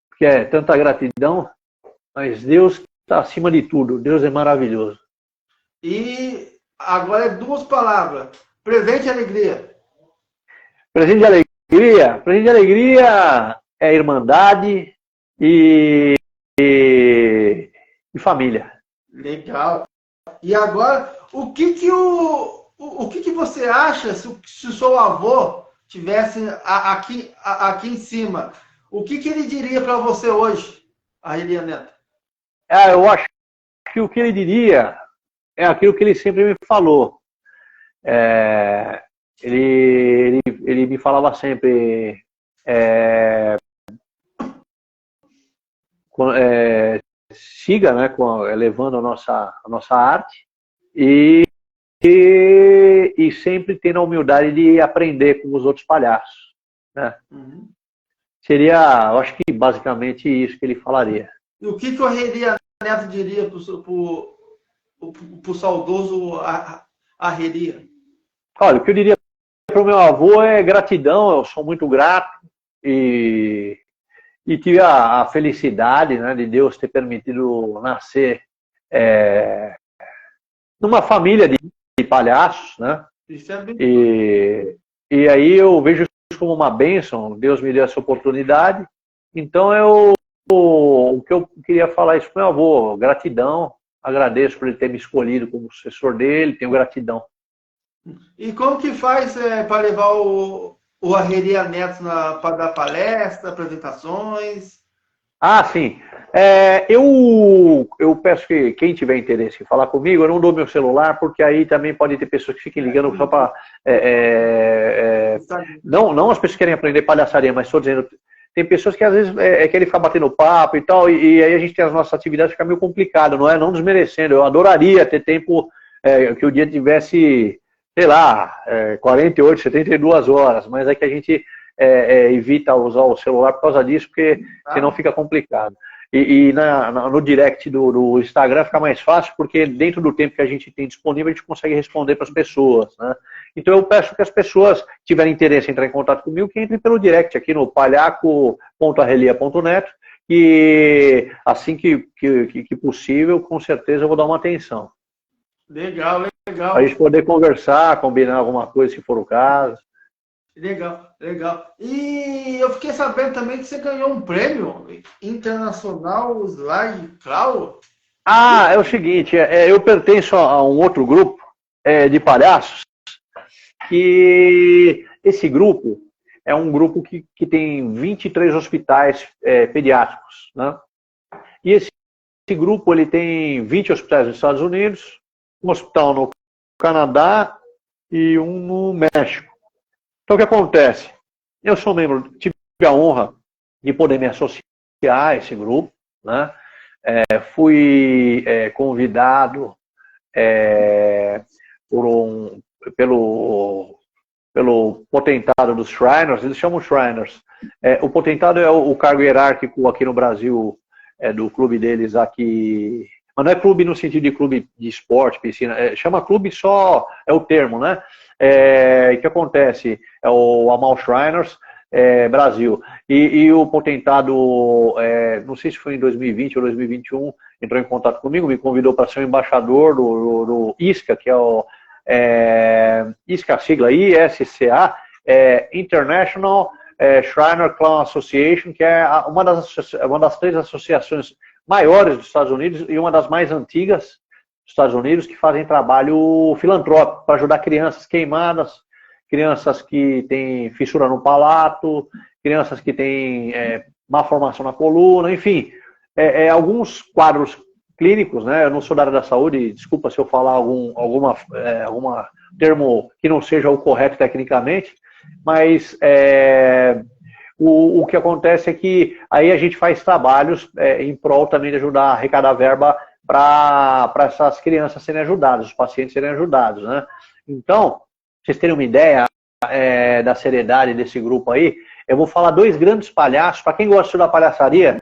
porque é tanta gratidão, mas Deus está acima de tudo, Deus é maravilhoso. E agora duas palavras. Presente e alegria. Presente de alegria? Presente de alegria é irmandade e família. Legal. E agora, o que você acha se o seu avô tivesse aqui em cima? O que ele diria para você hoje, Arelia Neto? Eu acho que o que ele diria é aquilo que ele sempre me falou. Ele me falava sempre siga, né, elevando a nossa arte e sempre tendo a humildade de aprender com os outros palhaços, né? Uhum. Seria, eu acho que basicamente isso que ele falaria. E o que o Arelia Neto diria pro saudoso Arelia? Olha, o que eu diria para o meu avô é gratidão, eu sou muito grato e tive a felicidade, né, de Deus ter permitido nascer numa família de palhaços, né? Isso é bem... E aí eu vejo isso como uma bênção, Deus me deu essa oportunidade, então o que eu queria falar isso para o meu avô, gratidão, agradeço por ele ter me escolhido como sucessor dele, tenho gratidão. E como que faz para levar o Arelia Neto para dar palestra, apresentações? Ah, sim. Eu peço que quem tiver interesse em falar comigo, eu não dou meu celular, porque aí também pode ter pessoas que fiquem ligando só para... não as pessoas que querem aprender palhaçaria, mas estou dizendo... Tem pessoas que às vezes querem ficar batendo papo e tal, e aí a gente tem as nossas atividades, fica meio complicado, não é? Não desmerecendo. Eu adoraria ter tempo que o dia tivesse... sei lá, 48, 72 horas, mas é que a gente evita usar o celular por causa disso, porque senão fica complicado. E no direct do Instagram fica mais fácil, porque dentro do tempo que a gente tem disponível, a gente consegue responder para as pessoas, né? Então eu peço que as pessoas que tiverem interesse em entrar em contato comigo, que entrem pelo direct aqui no palhaco.arrelia.net, e assim que possível, com certeza eu vou dar uma atenção. Legal, legal. Para a gente poder conversar, combinar alguma coisa, se for o caso. Legal, legal. E eu fiquei sabendo também que você ganhou um prêmio internacional Slide Cloud. Ah, é o seguinte, eu pertenço a um outro grupo de palhaços, e esse grupo é um grupo que tem 23 hospitais pediátricos, né? E esse grupo ele tem 20 hospitais nos Estados Unidos, um hospital no Canadá e um no México. Então o que acontece? Eu sou membro, tive a honra de poder me associar a esse grupo, né? Fui convidado pelo potentado dos Shriners, eles chamam Shriners. O potentado é o cargo hierárquico aqui no Brasil, do clube deles aqui, mas não é clube no sentido de clube de esporte, piscina, chama clube só, é o termo, né? O que acontece? É o Amal Shriners Brasil. E o potentado, não sei se foi em 2020 ou 2021, entrou em contato comigo, me convidou para ser o embaixador do ISCA, que é o ISCA, a sigla ISCA, International Shriner Clown Association, que é uma das 3 associações maiores dos Estados Unidos e uma das mais antigas dos Estados Unidos, que fazem trabalho filantrópico para ajudar crianças queimadas, crianças que têm fissura no palato, crianças que têm má formação na coluna, enfim, alguns quadros clínicos, né? Eu não sou da área da saúde, desculpa se eu falar algum termo que não seja o correto tecnicamente, mas o que acontece é que aí a gente faz trabalhos em prol também de ajudar a arrecadar verba para essas crianças serem ajudadas, os pacientes serem ajudados, né? Então, pra vocês terem uma ideia da seriedade desse grupo aí, eu vou falar 2 grandes palhaços, para quem gosta de estudar palhaçaria.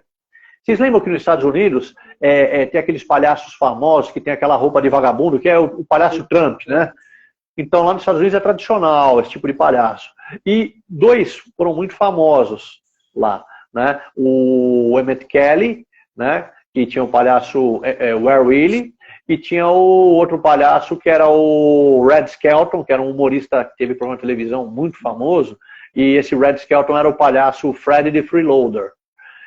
Vocês lembram que nos Estados Unidos tem aqueles palhaços famosos que tem aquela roupa de vagabundo, que é o palhaço Trump, né? Então lá nos Estados Unidos é tradicional esse tipo de palhaço. E 2 foram muito famosos lá, né? O Emmett Kelly, né? Que tinha o palhaço Where Willie, e tinha o outro palhaço que era o Red Skelton, que era um humorista que teve programa de televisão muito famoso, e esse Red Skelton era o palhaço Freddy the Freeloader.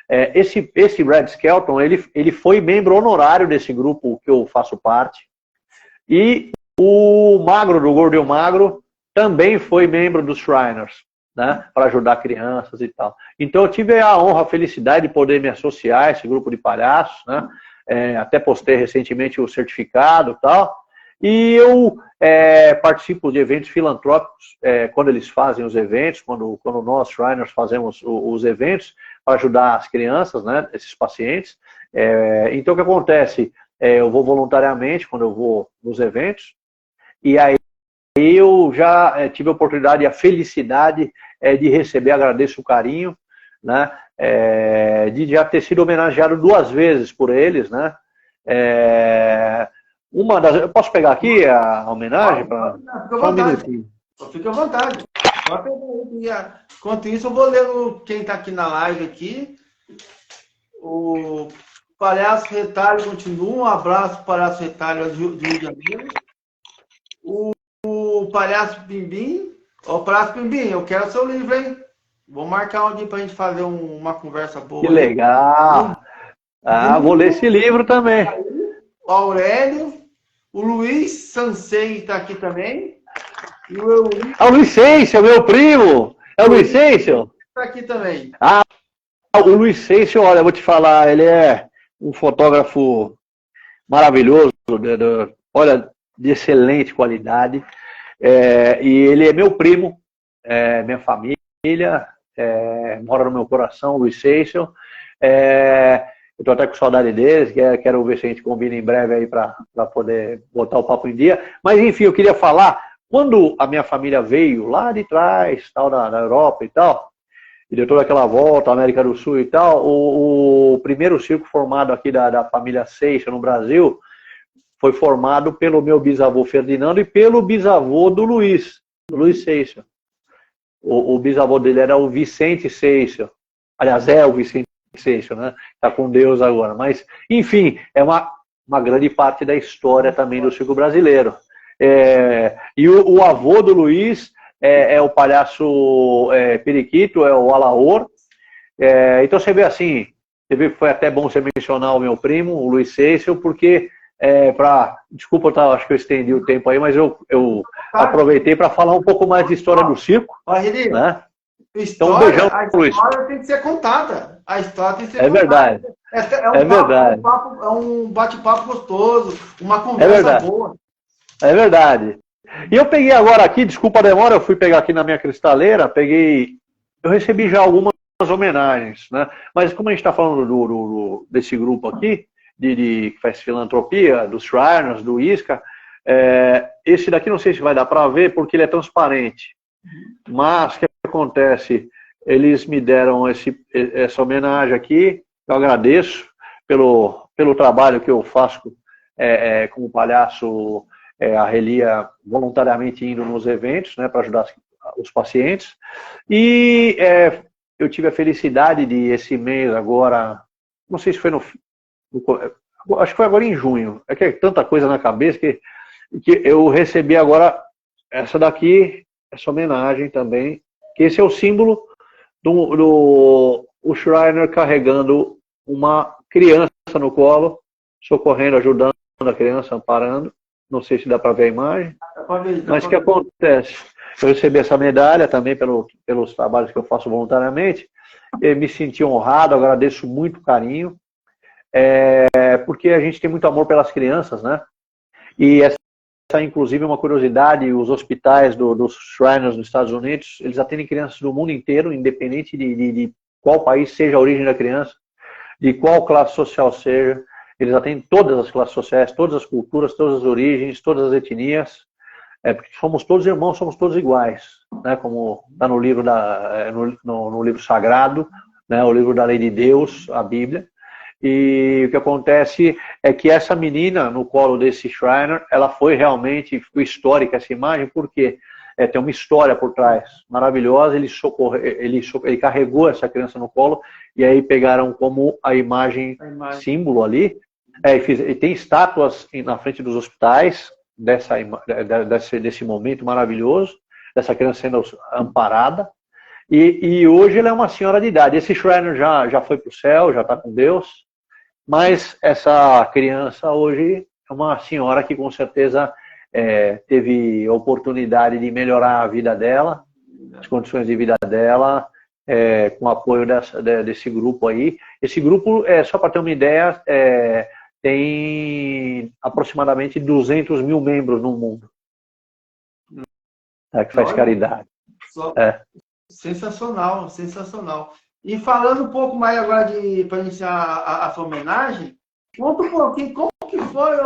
Esse Red Skelton, ele foi membro honorário desse grupo que eu faço parte, e o Magro, do Gordo e o Magro, também foi membro dos Shriners, né, para ajudar crianças e tal. Então eu tive a honra, a felicidade de poder me associar a esse grupo de palhaços, né? Até postei recentemente o certificado e tal, e eu participo de eventos filantrópicos quando eles fazem os eventos, quando nós, Shriners, fazemos os eventos para ajudar as crianças, né, esses pacientes. Então o que acontece? Eu vou voluntariamente quando eu vou nos eventos, e aí eu já tive a oportunidade e a felicidade de receber, agradeço o carinho, né, de já ter sido homenageado 2 vezes por eles, né. Eu posso pegar aqui a homenagem? Fica à vontade. Fica à vontade. Enquanto isso, eu vou ler quem está aqui na live aqui. O Palhaço Retalho continua. Um abraço para o Palhaço Retalho do Rio de Janeiro. O Palhaço Pimbim. Ô, Palhaço Pimbim, eu quero seu livro, hein? Vou marcar um dia para a gente fazer uma conversa boa. Que legal! Vou ler esse livro também. O Aurélio. O Luiz Sansei está aqui também. E o Luiz Seixo, meu primo! É o Luiz Seixo? Está aqui também. O Luiz Seixo, olha, eu vou te falar, ele é um fotógrafo maravilhoso, olha, de excelente qualidade. E ele é meu primo, minha família, mora no meu coração, Luiz Seixo. Eu estou até com saudade deles, quero ver se a gente combina em breve aí para poder botar o papo em dia. Mas enfim, eu queria falar, quando a minha família veio lá de trás, tal, na Europa e tal, e deu toda aquela volta, América do Sul e tal, o primeiro circo formado aqui da família Seixas no Brasil foi formado pelo meu bisavô Ferdinando e pelo bisavô do Luiz. Luiz Seixas. O bisavô dele era o Vicente Seixas. Aliás, é o Vicente Seixas, né? Está com Deus agora. Mas, enfim, é uma grande parte da história também do circo brasileiro. E o avô do Luiz é o palhaço Periquito, é o Alaor. Então você vê assim, foi até bom você mencionar o meu primo, o Luiz Seixas, porque desculpa, acho que eu estendi o tempo aí, mas eu aproveitei para falar um pouco mais de história do circo. Né? Então, um beijão, Luiz. A história tem que ser contada. A história tem que ser contada. Verdade. É verdade. É um bate-papo gostoso, uma conversa boa. É verdade. E eu peguei agora aqui, desculpa a demora, eu fui pegar aqui na minha cristaleira, eu recebi já algumas homenagens, né? Mas como a gente está falando desse grupo aqui, que faz filantropia, dos Shriners, do Isca, esse daqui não sei se vai dar para ver, porque ele é transparente. Mas o que acontece? Eles me deram essa homenagem aqui, eu agradeço pelo trabalho que eu faço como palhaço, a Relia voluntariamente indo nos eventos, né, para ajudar os pacientes. E eu tive a felicidade de esse mês agora, não sei se foi acho que foi agora em junho, que é tanta coisa na cabeça que eu recebi agora essa daqui, essa homenagem também, que esse é o símbolo do Shriner carregando uma criança no colo, socorrendo, ajudando a criança, amparando. Não sei se dá para ver a imagem, mas o que acontece? Eu recebi essa medalha também pelos trabalhos que eu faço voluntariamente, me senti honrado, agradeço muito o carinho, porque a gente tem muito amor pelas crianças, né? E essa, inclusive, é uma curiosidade, os hospitais dos Shriners nos Estados Unidos, eles atendem crianças do mundo inteiro, independente de qual país seja a origem da criança, de qual classe social seja. Eles atendem todas as classes sociais, todas as culturas, todas as origens, todas as etnias, porque somos todos irmãos, somos todos iguais, né? Como está no livro no livro sagrado, né? O livro da lei de Deus, a Bíblia. E o que acontece é que essa menina no colo desse Shriner, ela foi realmente histórica, essa imagem, porque tem uma história por trás maravilhosa. Ele carregou essa criança no colo e aí pegaram como a imagem símbolo ali. E tem estátuas na frente dos hospitais desse momento maravilhoso, dessa criança sendo amparada. E hoje ela é uma senhora de idade. Esse Shriner já foi para o céu, já está com Deus. Mas essa criança hoje é uma senhora que com certeza teve a oportunidade de melhorar a vida dela, as condições de vida dela, com o apoio desse grupo aí. Esse grupo, só para ter uma ideia, tem aproximadamente 200 mil membros no mundo, que faz caridade. Sensacional, sensacional. E falando um pouco mais agora para iniciar a sua homenagem, conta um pouquinho como que foi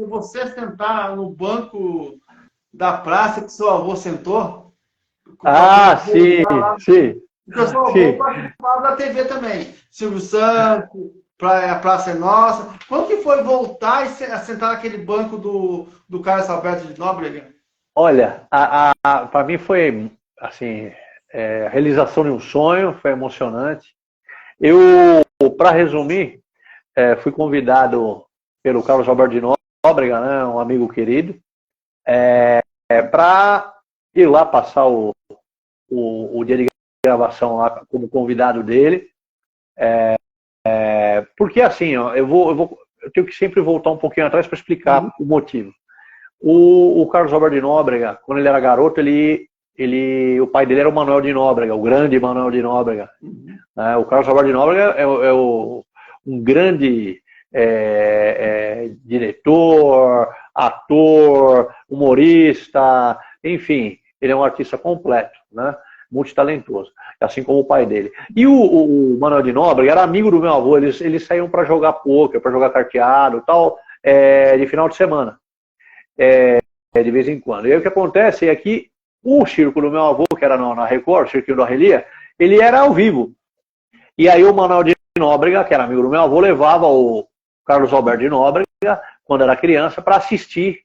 você sentar no banco da praça que seu avô sentou? Sim. Porque seu avô participava da TV também. Silvio Santos, a Praça é Nossa. Como que foi voltar e sentar naquele banco do Carlos Alberto de Nóbrega? Olha, para mim foi assim, a realização de um sonho, foi emocionante. Eu, para resumir, fui convidado pelo Carlos Alberto de Nóbrega, né, um amigo querido, para ir lá passar o dia de gravação lá como convidado dele. Porque assim, ó, eu tenho que sempre voltar um pouquinho atrás para explicar o motivo. O Carlos Alberto de Nóbrega, quando ele era garoto, o pai dele era o Manuel de Nóbrega, o grande Manuel de Nóbrega. O Carlos Alberto de Nóbrega é um grande diretor, ator, humorista, enfim, ele é um artista completo, né? Multitalentoso, assim como o pai dele. E o Manuel de Nóbrega era amigo do meu avô, eles saíam para jogar pôquer, para jogar carteado e tal, de final de semana, de vez em quando. E aí o que acontece é que o circo do meu avô, que era na Record, o cirquinho da Relia, ele era ao vivo. E aí o Manuel de Nóbrega, que era amigo do meu avô, levava o Carlos Alberto de Nóbrega, quando era criança, para assistir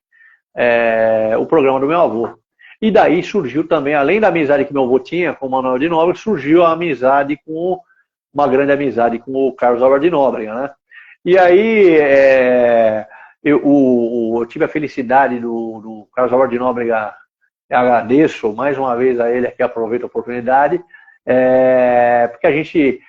o programa do meu avô. E daí surgiu também, além da amizade que meu avô tinha com o Manuel de Nóbrega, surgiu a amizade uma grande amizade com o Carlos Álvares de Nóbrega, né? E aí eu tive a felicidade do Carlos Álvares de Nóbrega, agradeço mais uma vez a ele aqui, aproveito a oportunidade, porque a gente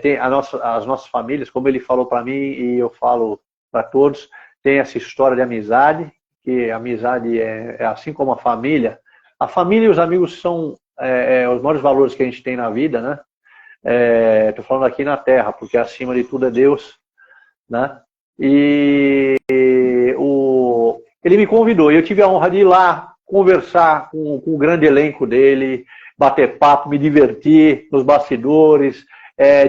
tem as nossas famílias, como ele falou para mim e eu falo para todos, tem essa história de amizade, que a amizade é assim como a família e os amigos são os maiores valores que a gente tem na vida, né? Estou falando aqui na Terra, porque acima de tudo é Deus, né? E ele me convidou e eu tive a honra de ir lá conversar com o grande elenco dele, bater papo, me divertir nos bastidores.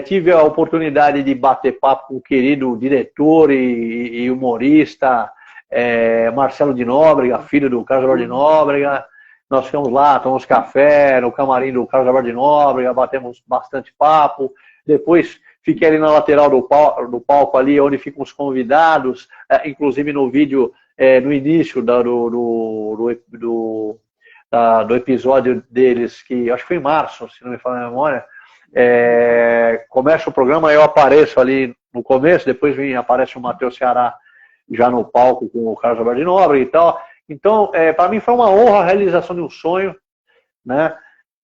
Tive a oportunidade de bater papo com o querido diretor e humorista Marcelo de Nóbrega, filho do Carlos Álvares de Nóbrega. Nós ficamos lá, tomamos café no camarim do Carlos Álvares de Nóbrega, batemos bastante papo. Depois fiquei ali na lateral do palco, ali onde ficam os convidados, inclusive no vídeo, no início do episódio deles, que acho que foi em março, se não me falha a memória. Começa o programa, eu apareço ali no começo, depois aparece o Matheus Ceará já no palco com o Carlos Álvares de Nóbrega e tal. Então, para mim foi uma honra a realização de um sonho, né?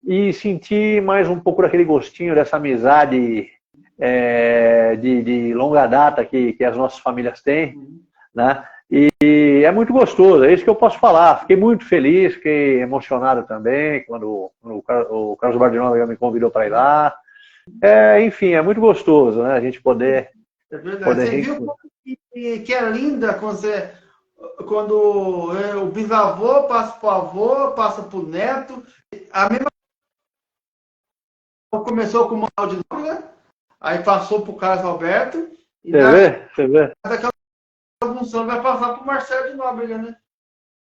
E sentir mais um pouco daquele gostinho dessa amizade de longa data que as nossas famílias têm, né? E é muito gostoso, é isso que eu posso falar. Fiquei muito feliz, fiquei emocionado também quando o Carlos Álvares de Nóbrega me convidou para ir lá. Enfim, é muito gostoso, né? A gente poder... É verdade. Você viu que é linda quando o bisavô passa para o avô, passa para o neto. A mesma começou com o Manuel de Nóbrega, aí passou para o Carlos Alberto. E Você vê? Daquela função vai passar para o Marcelo de Nóbrega, né?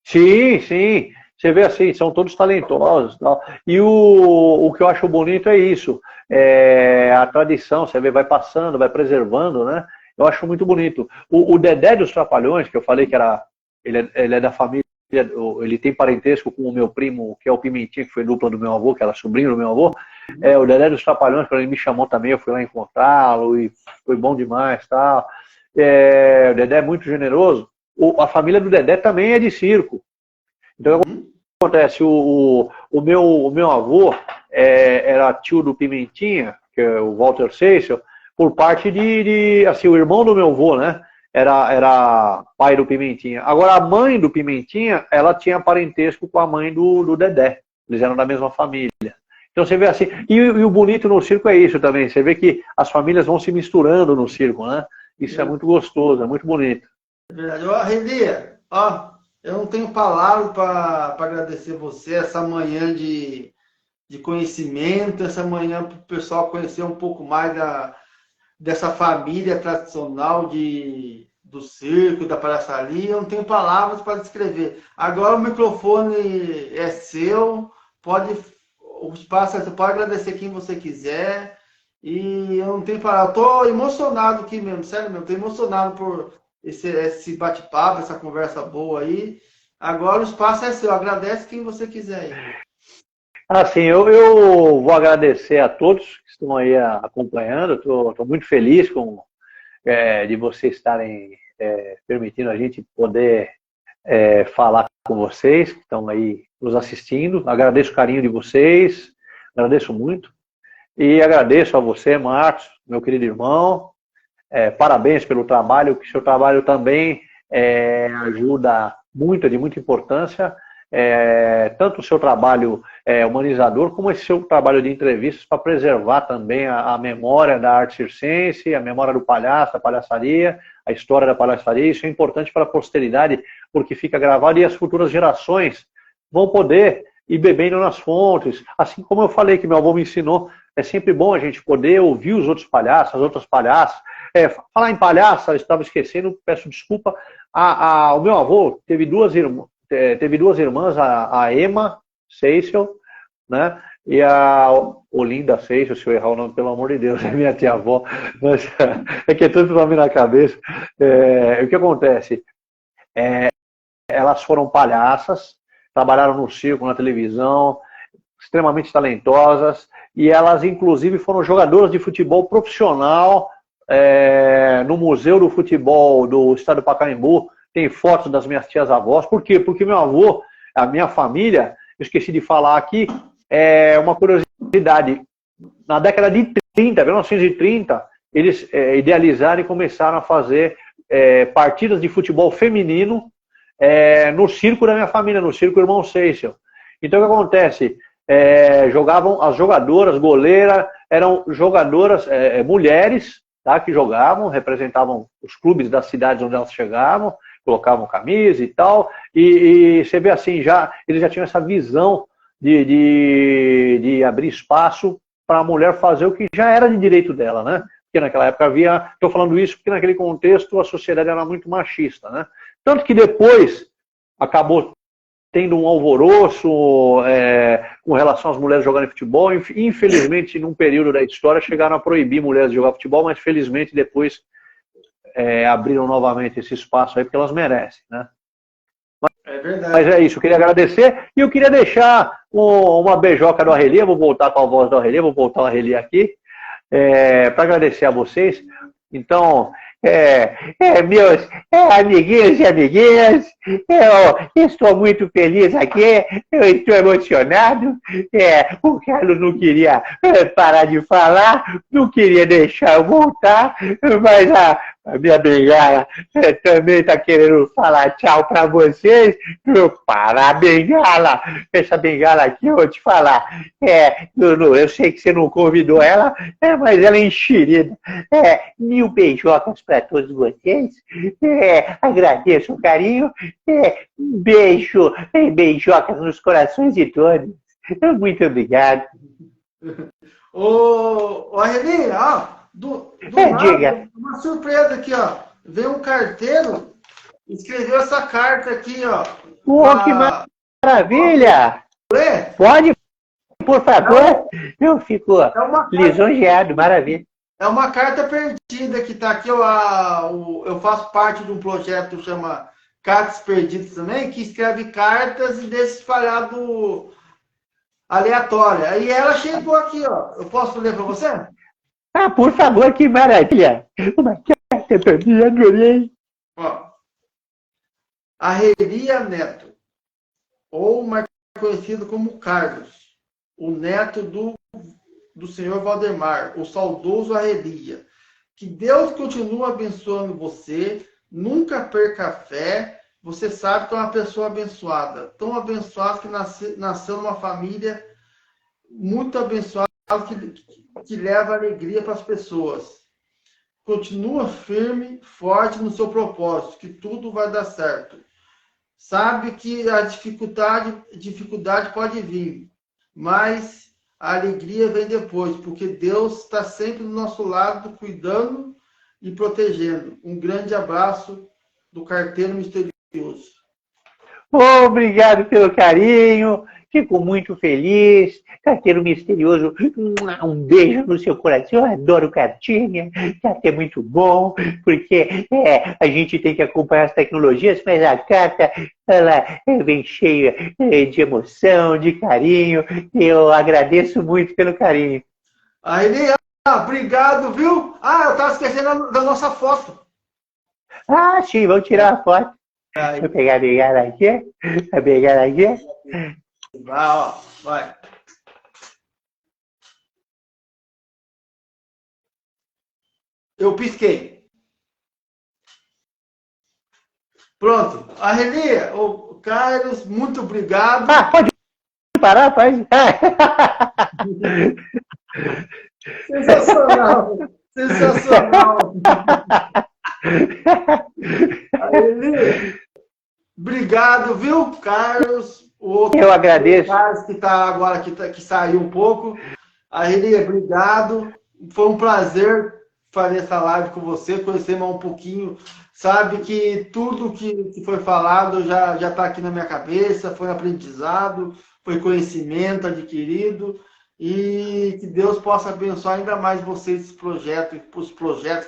Sim, sim. Você vê assim, são todos talentosos. Tal. E o que eu acho bonito é isso. A tradição, você vê, vai passando, vai preservando, né? Eu acho muito bonito. O Dedé dos Trapalhões, que eu falei que ele é da família, ele tem parentesco com o meu primo, que é o Pimentinha, que foi dupla do meu avô, que era sobrinho do meu avô. O Dedé dos Trapalhões, quando ele me chamou também, eu fui lá encontrá-lo e foi bom demais. Tal. O Dedé é muito generoso. A família do Dedé também é de circo. Então, o que acontece? O meu avô era tio do Pimentinha, que é o Walter Seissel, por parte assim, o irmão do meu avô, né? Era pai do Pimentinha. Agora, a mãe do Pimentinha, ela tinha parentesco com a mãe do Dedé. Eles eram da mesma família. Então, você vê assim... E o bonito no circo é isso também. Você vê que as famílias vão se misturando no circo, né? Isso é muito gostoso, é muito bonito. É verdade. Relia, eu não tenho palavras para agradecer você essa manhã de conhecimento, essa manhã para o pessoal conhecer um pouco mais dessa família tradicional do circo, da palhaçaria. Eu não tenho palavras para descrever. Agora o microfone é seu, o espaço você pode agradecer quem você quiser. E eu não tenho palavras. Estou emocionado aqui mesmo, sério mesmo. Estou emocionado por esse bate-papo, essa conversa boa aí. Agora o espaço é seu. Agradece quem você quiser aí. Assim, eu vou agradecer a todos que estão aí acompanhando. Estou muito feliz de vocês estarem permitindo a gente poder falar com vocês que estão aí nos assistindo. Agradeço o carinho de vocês, agradeço muito. E agradeço a você, Marcos, meu querido irmão. Parabéns pelo trabalho, que seu trabalho também ajuda muito, é de muita importância. Tanto o seu trabalho humanizador, como esse seu trabalho de entrevistas para preservar também a memória da arte circense, a memória do palhaço, da palhaçaria, a história da palhaçaria. Isso é importante para a posteridade, porque fica gravado e as futuras gerações vão poder ir bebendo nas fontes. Assim como eu falei que meu avô me ensinou, é sempre bom a gente poder ouvir os outros palhaços, as outras palhaças. Falar em palhaça, eu estava esquecendo, peço desculpa. O meu avô teve duas irmãs, a Emma Seissel, né? E a Olinda Seissel, se eu errar o nome, pelo amor de Deus, é minha tia-avó. Mas é que é tanto nome na cabeça. O que acontece? Elas foram palhaças, trabalharam no circo, na televisão, extremamente talentosas, e elas, inclusive, foram jogadoras de futebol profissional no Museu do Futebol do Estado do Pacaembu. Tem fotos das minhas tias-avós. Por quê? Porque meu avô, a minha família, eu esqueci de falar aqui, uma curiosidade. Na década de 30, 1930, eles idealizaram e começaram a fazer partidas de futebol feminino no circo da minha família, no circo Irmão Seisel. Então, o que acontece? Jogavam as jogadoras, goleiras, eram jogadoras mulheres, tá, que jogavam, representavam os clubes das cidades onde elas chegavam, colocavam camisa e tal, e você vê assim, eles já tinham essa visão de abrir espaço para a mulher fazer o que já era de direito dela, né? Porque naquela época estou falando isso porque naquele contexto a sociedade era muito machista, né? Tanto que depois acabou tendo um alvoroço com relação às mulheres jogarem futebol. Infelizmente, num período da história, chegaram a proibir mulheres de jogar futebol, mas felizmente depois abriram novamente esse espaço aí, porque elas merecem, né? É verdade. Mas é isso, eu queria agradecer e eu queria deixar uma beijoca do Arrelia, vou voltar com a voz do Arrelia, vou voltar o Arrelia aqui, para agradecer a vocês. Então, meus amiguinhos e amiguinhas, eu estou muito feliz aqui, eu estou emocionado. O Carlos não queria parar de falar, não queria deixar eu voltar, mas a minha bengala também está querendo falar tchau para vocês. Para a bengala, essa bengala aqui, eu vou te falar, eu sei que você não convidou ela, mas ela é enxerida. 1000 beijocas para todos vocês. Agradeço o carinho. Beijo, beijocas nos corações de todos. Muito obrigado. Ô Arrelia, ó, do Diga. nada, uma surpresa aqui, ó. Veio um carteiro, escreveu essa carta aqui, ó. Que maravilha! Pode, por favor? Eu fico lisonjeado, maravilha. É uma carta perdida que está aqui. Eu faço parte de um projeto que chama Cartas Perdidas também, que escreve cartas e deixa espalhado aleatória. Aí ela chegou aqui, ó. Eu posso ler para você? Por favor, que maravilha! Uma carta para mim, adorei. Ó. Arrelia Neto, ou mais conhecido como Carlos, o neto do senhor Valdemar, o saudoso Arrelia. Que Deus continue abençoando você, nunca perca a fé. Você sabe que é uma pessoa abençoada, tão abençoada que nasceu numa família muito abençoada, que leva alegria para as pessoas. Continua firme, forte no seu propósito, que tudo vai dar certo. Sabe que a dificuldade pode vir, mas a alegria vem depois, porque Deus está sempre do nosso lado, cuidando e protegendo. Um grande abraço do Carteiro Misterioso. Obrigado pelo carinho, fico muito feliz. Carteiro Misterioso, um beijo no seu coração. Eu adoro cartinha, carta é muito bom, porque a gente tem que acompanhar as tecnologias, mas a carta ela vem cheia de emoção, de carinho. Eu agradeço muito pelo carinho. Aí, obrigado, viu? Eu estava esquecendo da nossa foto. Sim, vamos tirar a foto. Vou pegar a bengala aqui. A bengala aqui. Vai. Eu pisquei. Pronto. Arrelia, o Carlos, muito obrigado. Pode parar, pode. Sensacional. Arrelia, obrigado, viu, Carlos? Eu agradeço. O Carlos que está agora, que saiu um pouco. Arrelia, obrigado. Foi um prazer fazer essa live com você, conhecer mais um pouquinho. Sabe que tudo que foi falado já está aqui na minha cabeça, foi aprendizado, foi conhecimento adquirido, e que Deus possa abençoar ainda mais vocês, os projetos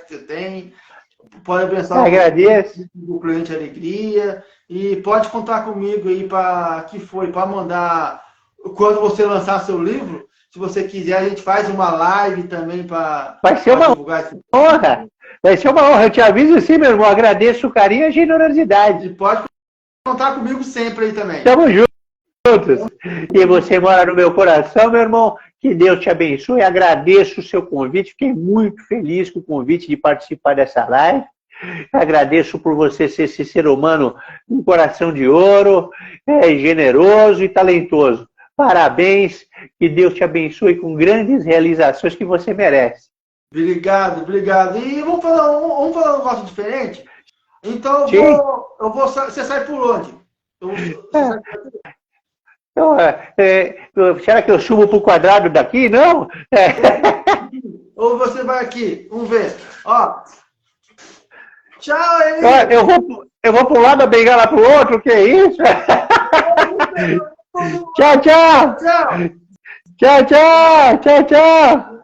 que você tem, Pode abençoar Agradeço. o cliente Alegria. E pode contar comigo aí para mandar quando você lançar seu livro. Se você quiser, a gente faz uma live também para divulgar esse honra. Vai ser uma honra. Eu te aviso sim, meu irmão. Agradeço o carinho e a generosidade. E pode contar comigo sempre aí também. Tamo juntos. E você mora no meu coração, meu irmão. Que Deus te abençoe. Agradeço o seu convite. Fiquei muito feliz com o convite de participar dessa live. Agradeço por você ser esse ser humano com coração de ouro, generoso e talentoso. Parabéns, que Deus te abençoe com grandes realizações que você merece. Obrigado. E vamos falar um negócio diferente? Então você sai por onde? Será que eu subo para o quadrado daqui? Não? Ou você vai aqui? Vamos ver. Ó. Tchau, Eli. Eu vou pular da bengala pro outro, que é isso? Tchau. Tchau.